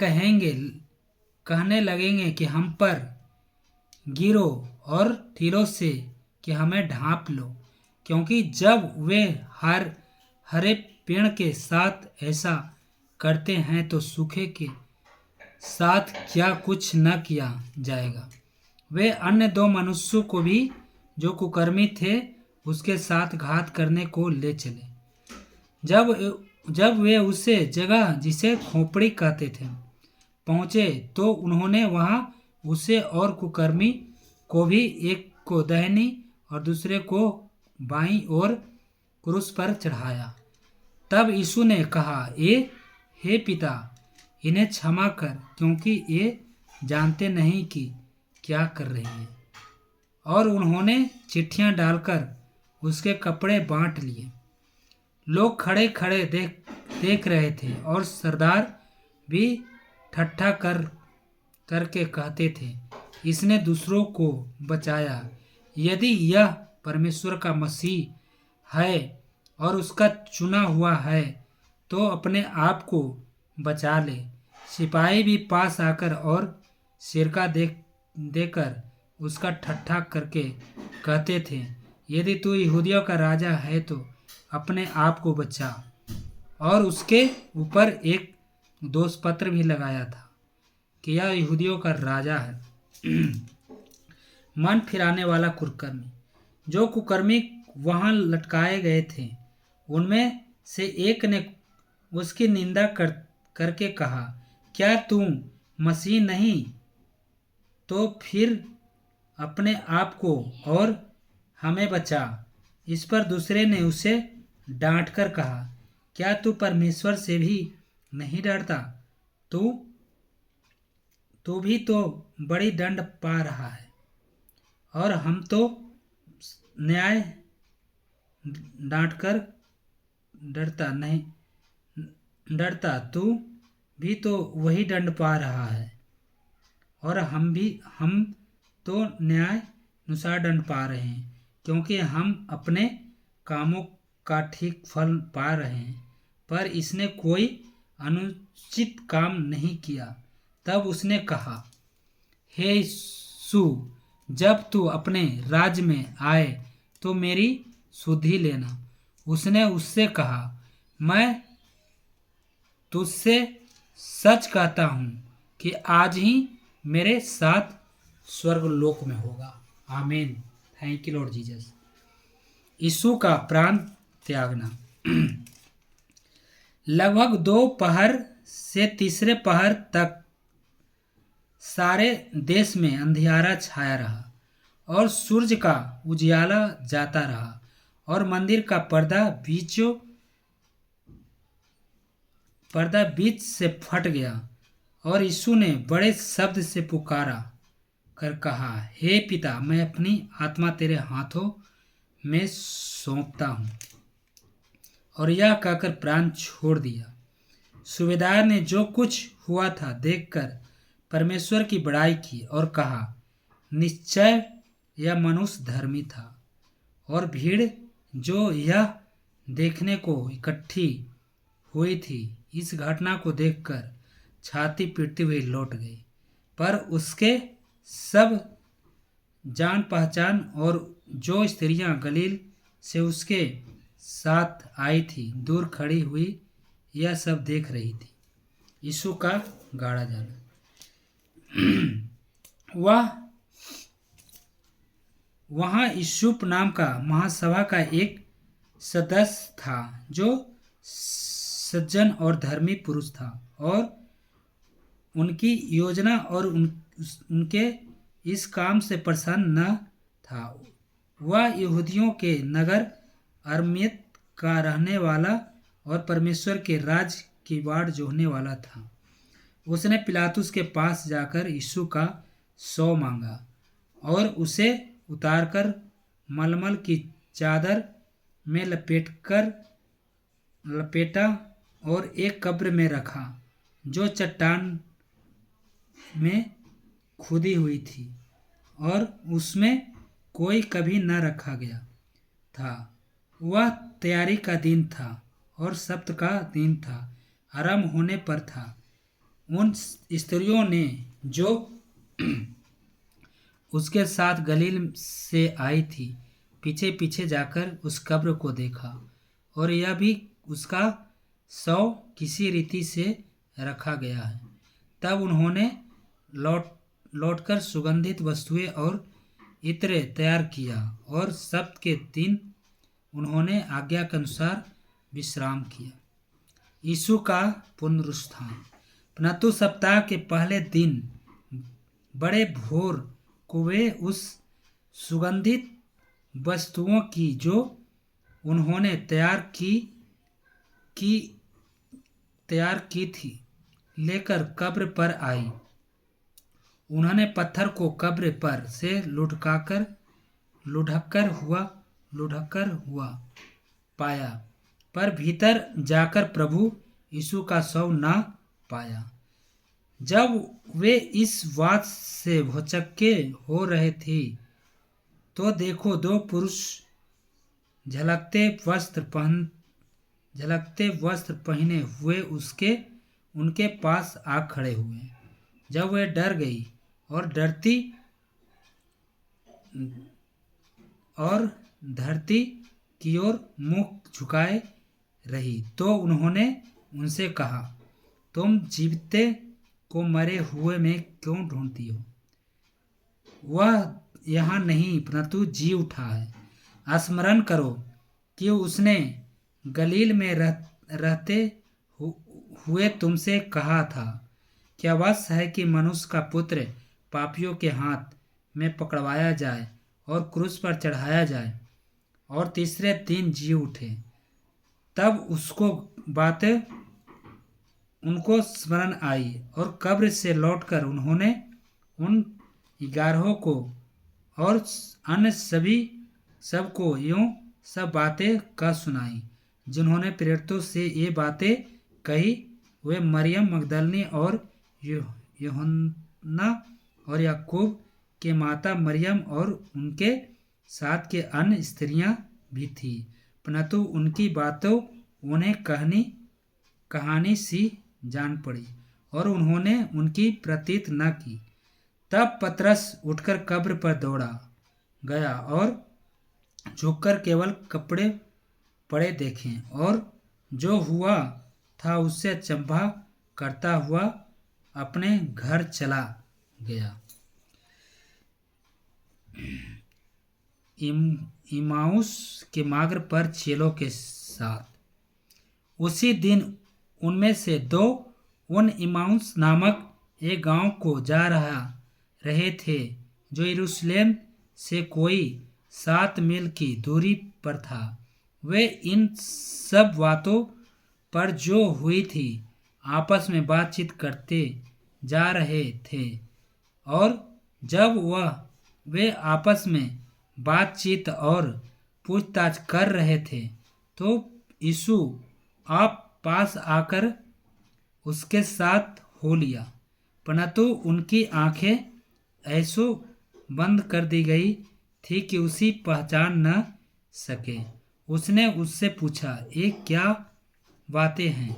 कहने लगेंगे कि हम पर गिरो और टीलों से कि हमें ढांप लो, क्योंकि जब वे हरे पेड़ के साथ ऐसा करते हैं तो सूखे के साथ क्या कुछ न किया जाएगा। वे अन्य 2 मनुष्यों को भी जो कुकर्मी थे उसके साथ घात करने को ले चले। जब वे उसे जगह जिसे खोपड़ी कहते थे पहुँचे तो उन्होंने वहाँ उसे और कुकर्मी को भी, एक को दाहिनी और दूसरे को बाईं ओर क्रूस पर चढ़ाया। तब यीशु ने कहा, हे पिता, इन्हें क्षमा कर, क्योंकि ये जानते नहीं कि क्या कर रही है। और उन्होंने चिट्ठियां डालकर उसके कपड़े बांट लिए। लोग खड़े खड़े देख रहे थे और सरदार भी ठट्ठा करके कहते थे, इसने दूसरों को बचाया। यदि यह परमेश्वर का मसीह है और उसका चुना हुआ है तो अपने आप को बचा ले। सिपाही भी पास आकर और सिरका देकर उसका ठट्ठा करके कहते थे, यदि तू यहूदियों का राजा है तो अपने आप को बचा। और उसके ऊपर एक दोषपत्र भी लगाया था कि यह यहूदियों का राजा है। मन फिराने वाला कुकर्मी। जो कुकर्मी वहां लटकाए गए थे उनमें से एक ने उसकी निंदा करके कहा, क्या तू मसीह नहीं तो फिर अपने आप को और हमें बचा। इस पर दूसरे ने उसे डांटकर कहा, क्या तू परमेश्वर से भी नहीं डरता? तू भी तो बड़ी दंड पा रहा है और हम तो न्याय डांटकर डरता, तू भी तो वही दंड पा रहा है और हम तो न्याय अनुसार दंड पा रहे हैं, क्योंकि हम अपने कामों का ठीक फल पा रहे हैं। पर इसने कोई अनुचित काम नहीं किया। तब उसने कहा, हे यीशु, जब तू अपने राज्य में आए तो मेरी सुधि लेना। उसने उससे कहा, मैं तुझसे सच कहता हूँ कि आज ही मेरे साथ स्वर्गलोक में होगा। आमीन। Thank you Lord Jesus. यीशु का प्राण त्यागना। लगभग 2 पहर से तीसरे पहर तक सारे देश में अंधियारा छाया रहा और सूरज का उजियाला जाता रहा और मंदिर का पर्दा बीच से फट गया और यीशु ने बड़े शब्द से पुकारा कर कहा, हे पिता, मैं अपनी आत्मा तेरे हाथों में सौंपता हूँ। और यह कहकर प्राण छोड़ दिया। सूबेदार ने जो कुछ हुआ था देखकर परमेश्वर की बड़ाई की और कहा, निश्चय यह मनुष्य धर्मी था। और भीड़ जो यह देखने को इकट्ठी हुई थी इस घटना को देखकर छाती पीटती हुई लौट गई। पर उसके सब जान पहचान और जो स्त्रियां गलील से उसके साथ आई थी दूर खड़ी हुई यह सब देख रही थी। यीशु का गाड़ा जाना। वहाँ यूसुफ नाम का महासभा का एक सदस्य था जो सज्जन और धर्मी पुरुष था और उनकी योजना और उनके इस काम से प्रसन्न न था। वह यहूदियों के नगर अरमियत का रहने वाला और परमेश्वर के राज्य की बाट जोहने वाला था। उसने पिलातुस के पास जाकर यीशु का 100 मांगा और उसे उतारकर मलमल की चादर में लपेटा और एक कब्र में रखा जो चट्टान में खुदी हुई थी और उसमें कोई कभी न रखा गया था। वह तैयारी का दिन था और सप्त का दिन था, आरंभ होने पर था। उन स्त्रियों ने जो उसके साथ गलील से आई थी पीछे पीछे जाकर उस कब्र को देखा और यह भी उसका शव किसी रीति से रखा गया है। तब उन्होंने लौटकर सुगंधित वस्तुएं और इत्र तैयार किया और सप्त के दिन उन्होंने आज्ञा के अनुसार विश्राम किया। यीशु का पुनरुत्थान। परंतु सप्ताह के पहले दिन बड़े भोर को वे उस सुगंधित वस्तुओं की जो उन्होंने तैयार की थी लेकर कब्र पर आई। उन्होंने पत्थर को कब्र पर से लुढ़कर हुआ पाया, पर भीतर जाकर प्रभु यीशु का शव न पाया। जब वे इस बात से भौचक्के हो रहे थे तो देखो, दो पुरुष झलकते वस्त्र पहने हुए उनके पास आ खड़े हुए। जब वे डर गई और धरती की ओर मुख झुकाए रही तो उन्होंने उनसे कहा, तुम जीवते को मरे हुए में क्यों ढूंढती हो? वह यहाँ नहीं परंतु जी उठा है। स्मरण करो कि उसने गलील में रहते हुए तुमसे कहा था कि अवश्य है कि मनुष्य का पुत्र पापियों के हाथ में पकड़वाया जाए और क्रूस पर चढ़ाया जाए और तीसरे दिन जी उठे। तब उनको स्मरण आई और कब्र से लौटकर उन्होंने उन 11 को और अन्य सबको यूं सब बातें कह सुनाई जिन्होंने प्रेरितों से ये बातें कही। वे मरियम मगदलिनी और यूहन्ना और याकूब के माता मरियम और उनके साथ के अन्य स्त्रियां भी थी, परंतु उनकी बातों उन्हें कहानी सी जान पड़ी और उन्होंने उनकी प्रतीत न की। तब पतरस उठकर कब्र पर दौड़ा गया और झुककर केवल कपड़े पड़े देखे और जो हुआ था उससे अचंभा करता हुआ अपने घर चला गया। इमाउस के मार्ग पर चेलों के साथ। उसी दिन उनमें से 2 उन इमाउस नामक एक गांव को जा रहे थे जो यरूशलेम से कोई 7 मील की दूरी पर था। वे इन सब बातों पर जो हुई थी आपस में बातचीत करते जा रहे थे और जब वे आपस में बातचीत और पूछताछ कर रहे थे तो यीशु आप पास आकर उसके साथ हो लिया, परंतु उनकी आंखें ऐसो बंद कर दी गई थी कि उसे पहचान न सके। उसने उससे पूछा, ये क्या बातें हैं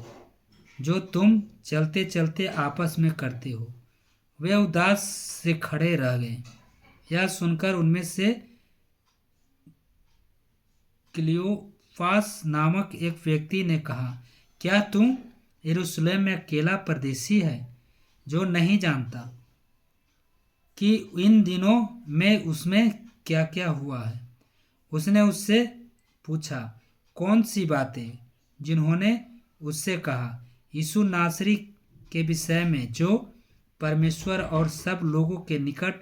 जो तुम चलते चलते आपस में करते हो? वे उदास से खड़े रह गए। यह सुनकर उनमें से क्लियोपास नामक एक व्यक्ति ने कहा, क्या तुम यरूशलेम में अकेला परदेशी है जो नहीं जानता कि इन दिनों में उसमें क्या क्या हुआ है? उसने उससे पूछा, कौन सी बातें? जिन्होंने उससे कहा, यीशु नासरी के विषय में जो परमेश्वर और सब लोगों के निकट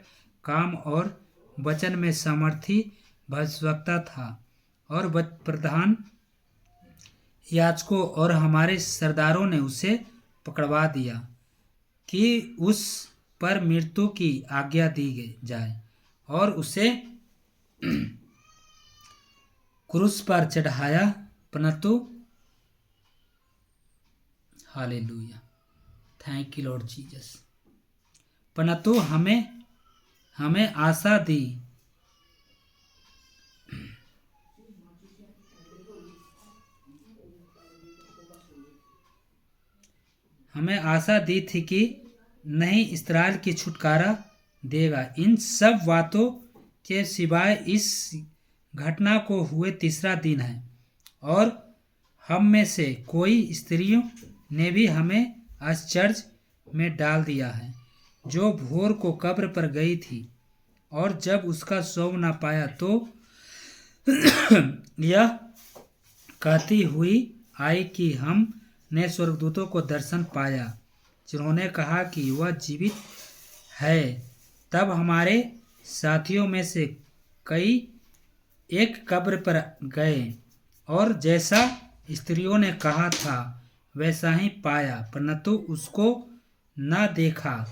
काम और वचन में सामर्थी भविष्यवक्ता था और प्रधान याजकों और हमारे सरदारों ने उसे पकड़वा दिया कि उस पर मृत्यु की आज्ञा दी जाए और उसे क्रूस पर चढ़ाया, परंतु hallelujah, thank you Lord Jesus, परंतु हमें आशा दी, हमें आशा दी थी कि नहीं इस्राएल की छुटकारा देगा। इन सब बातों के सिवाय इस घटना को हुए तीसरा दिन है, और हम में से कोई स्त्रियों ने भी हमें आश्चर्य में डाल दिया है, जो भोर को कब्र पर गई थी और जब उसका शव न पाया तो यह कहती हुई आई कि हमने स्वर्गदूतों को दर्शन पाया, जिन्होंने कहा कि वह जीवित है। तब हमारे साथियों में से कई एक कब्र पर गए और जैसा स्त्रियों ने कहा था वैसा ही पाया, परंतु उसको न देखा।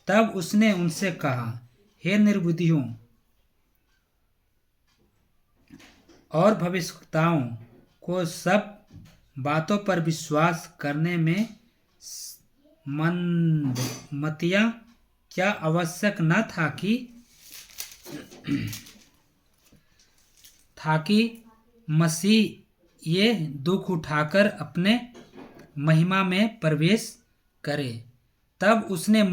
तब उसने उनसे कहा, हे निर्बुद्धियों और भविष्यवक्ताओं को सब बातों पर विश्वास करने में मंदमतियाँ, क्या आवश्यक न था कि मसीह ये दुख उठाकर अपने महिमा में प्रवेश करे। तब उसने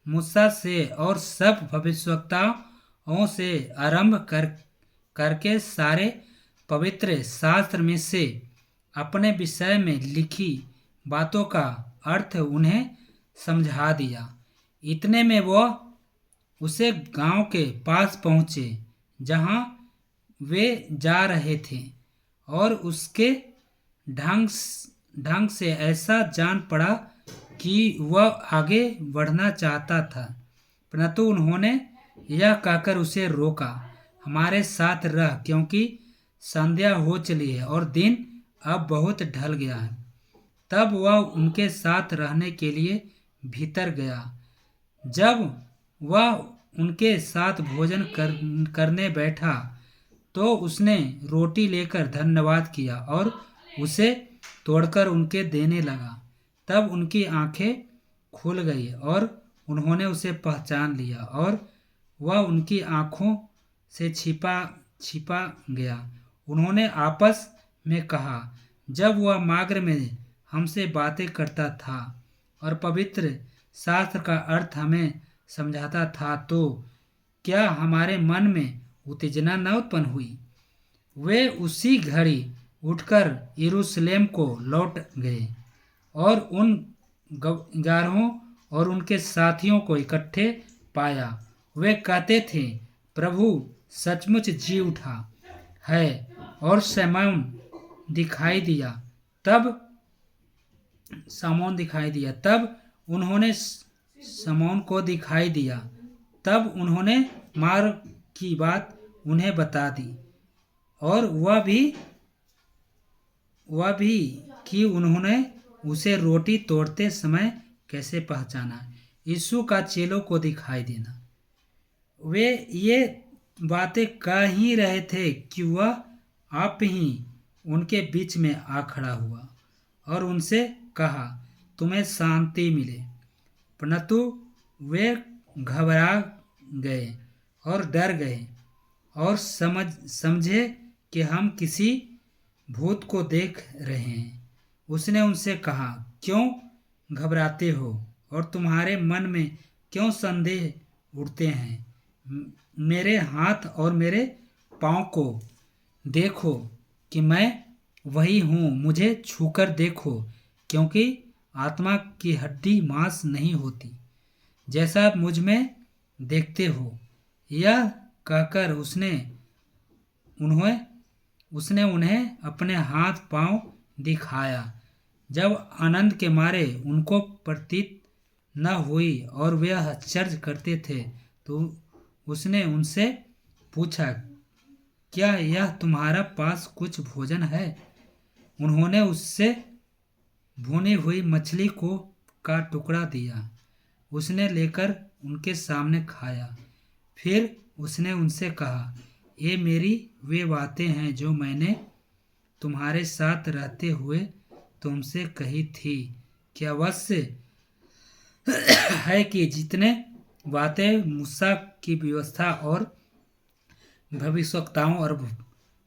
मूसा से और सब भविष्यवक्ताओं से आरंभ करके सारे पवित्र शास्त्र में से अपने विषय में लिखी बातों का अर्थ उन्हें समझा दिया। इतने में वह उसे गांव के पास पहुँचे जहाँ वे जा रहे थे, और उसके ढंग से ऐसा जान पड़ा कि वह आगे बढ़ना चाहता था, परंतु उन्होंने यह कहकर उसे रोका, हमारे साथ रह, क्योंकि संध्या हो चली है और दिन अब बहुत ढल गया है। तब वह उनके साथ रहने के लिए भीतर गया। जब वह उनके साथ भोजन करने बैठा तो उसने रोटी लेकर धन्यवाद किया और उसे तोड़कर उनके देने लगा। तब उनकी आंखें खुल गई और उन्होंने उसे पहचान लिया, और वह उनकी आंखों से छिपा गया। उन्होंने आपस में कहा, जब वह मार्ग में हमसे बातें करता था और पवित्र शास्त्र का अर्थ हमें समझाता था, तो क्या हमारे मन में उत्तेजना न उत्पन्न हुई? वे उसी घड़ी उठकर यरूशलेम को लौट गए और उन 11 और उनके साथियों को इकट्ठे पाया। वे कहते थे, प्रभु सचमुच जी उठा है और शमौन दिखाई दिया। तब उन्होंने शमौन को दिखाई दिया। तब उन्होंने मार्ग की बात उन्हें बता दी, और वह भी कि उन्होंने उसे रोटी तोड़ते समय कैसे पहचाना, यीशु का चेलों को दिखाई देना। वे ये बातें कह ही रहे थे कि वह आप ही उनके बीच में आ खड़ा हुआ और उनसे कहा, तुम्हें शांति मिले। परंतु वे घबरा गए और डर गए और समझे कि हम किसी भूत को देख रहे हैं। उसने उनसे कहा, क्यों घबराते हो और तुम्हारे मन में क्यों संदेह उठते हैं? मेरे हाथ और मेरे पाँव को देखो कि मैं वही हूँ, मुझे छूकर देखो, क्योंकि आत्मा की हड्डी मांस नहीं होती, जैसा मुझ में देखते हो। यह कहकर उसने उन्हें अपने हाथ पांव दिखाया। जब आनंद के मारे उनको प्रतीत न हुई और वे आश्चर्य करते थे, तो उसने उनसे पूछा, क्या यह तुम्हारा पास कुछ भोजन है? उन्होंने उससे भुनी हुई मछली का टुकड़ा दिया। उसने लेकर उनके सामने खाया। फिर उसने उनसे कहा, ये मेरी वे बातें हैं जो मैंने तुम्हारे साथ रहते हुए तुमसे कही थी कि अवश्य है कि जितने बातें मूसा की व्यवस्था और भविष्यवक्ताओं और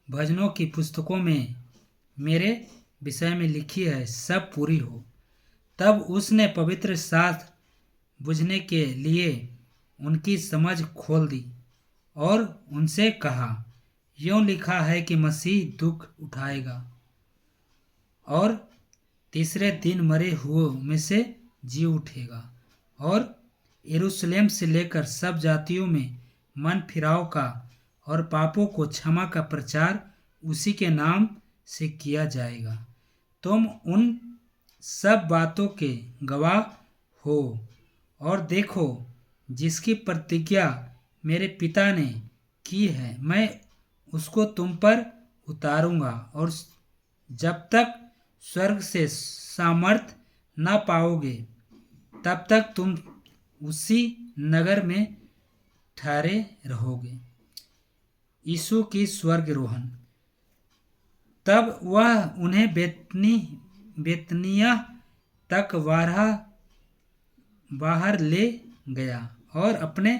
भजनों की पुस्तकों में मेरे विषय में लिखी है सब पूरी हो। तब उसने पवित्र शास्त्र बुझने के लिए उनकी समझ खोल दी और उनसे कहा, यूं लिखा है कि मसीह दुख उठाएगा और तीसरे दिन मरे हुओं में से जी उठेगा और यरूशलेम से लेकर सब जातियों में मन फिराव का और पापों को क्षमा का प्रचार उसी के नाम से किया जाएगा। तुम उन सब बातों के गवाह हो और देखो जिसकी प्रतिज्ञा मेरे पिता ने की है मैं उसको तुम पर उतारूंगा और जब तक स्वर्ग से सामर्थ न पाओगे तब तक तुम उसी नगर में ठहरे रहोगे। यीशु की स्वर्गरोहण। तब वह उन्हें बेतनिया तक बाहर ले गया और अपने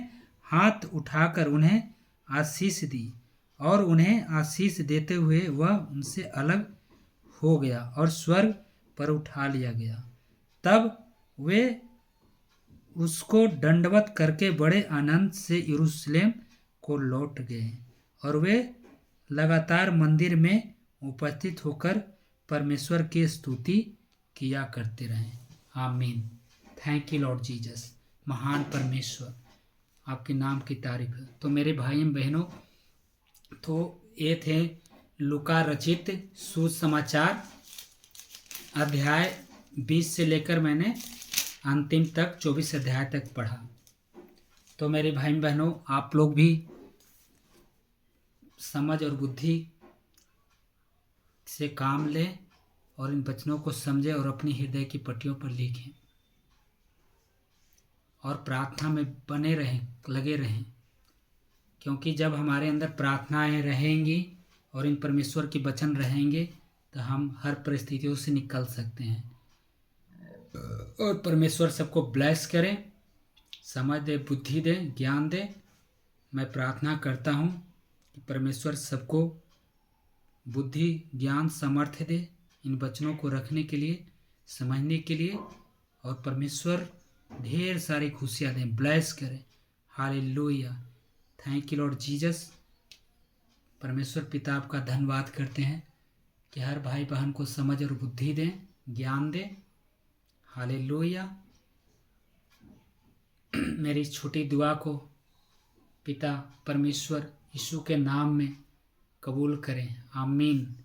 हाथ उठाकर उन्हें आशीष दी और उन्हें आशीष देते हुए वह उनसे अलग हो गया और स्वर्ग पर उठा लिया गया। तब वे उसको दंडवत करके बड़े आनंद से यरूशलेम को लौट गए और वे लगातार मंदिर में उपस्थित होकर परमेश्वर की स्तुति किया करते रहे। आमीन। Thank you Lord Jesus. महान परमेश्वर, आपके नाम की तारीफ है। तो मेरे भाई बहनों, तो ये थे लूका रचित सुसमाचार अध्याय 20 से लेकर मैंने अंतिम तक 24 अध्याय तक पढ़ा। तो मेरे भाई बहनों, आप लोग भी समझ और बुद्धि से काम लें और इन वचनों को समझें और अपनी हृदय की पट्टियों पर लिखें और प्रार्थना में बने रहें, लगे रहें, क्योंकि जब हमारे अंदर प्रार्थनाएं रहेंगी और इन परमेश्वर के वचन रहेंगे तो हम हर परिस्थितियों से निकल सकते हैं। और परमेश्वर सबको ब्लेस करे, समझ दे, बुद्धि दे, ज्ञान दे। मैं प्रार्थना करता हूँ कि परमेश्वर सबको बुद्धि, ज्ञान, सामर्थ्य दे इन वचनों को रखने के लिए, समझने के लिए, और परमेश्वर ढेर सारी खुशियाँ दें, ब्लेस करें। Hallelujah. Thank you Lord Jesus. परमेश्वर पिता आपका धन्यवाद करते हैं कि हर भाई बहन को समझ और बुद्धि दें, ज्ञान दें। हालेलुया। मेरी छोटी दुआ को पिता परमेश्वर यीशु के नाम में कबूल करें। आमीन।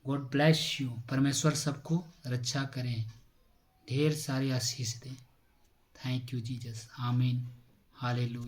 God bless you. परमेश्वर सबको रक्षा करें, ढेर सारी आशीष दें। Thank you Jesus. आमीन। हालेलुया।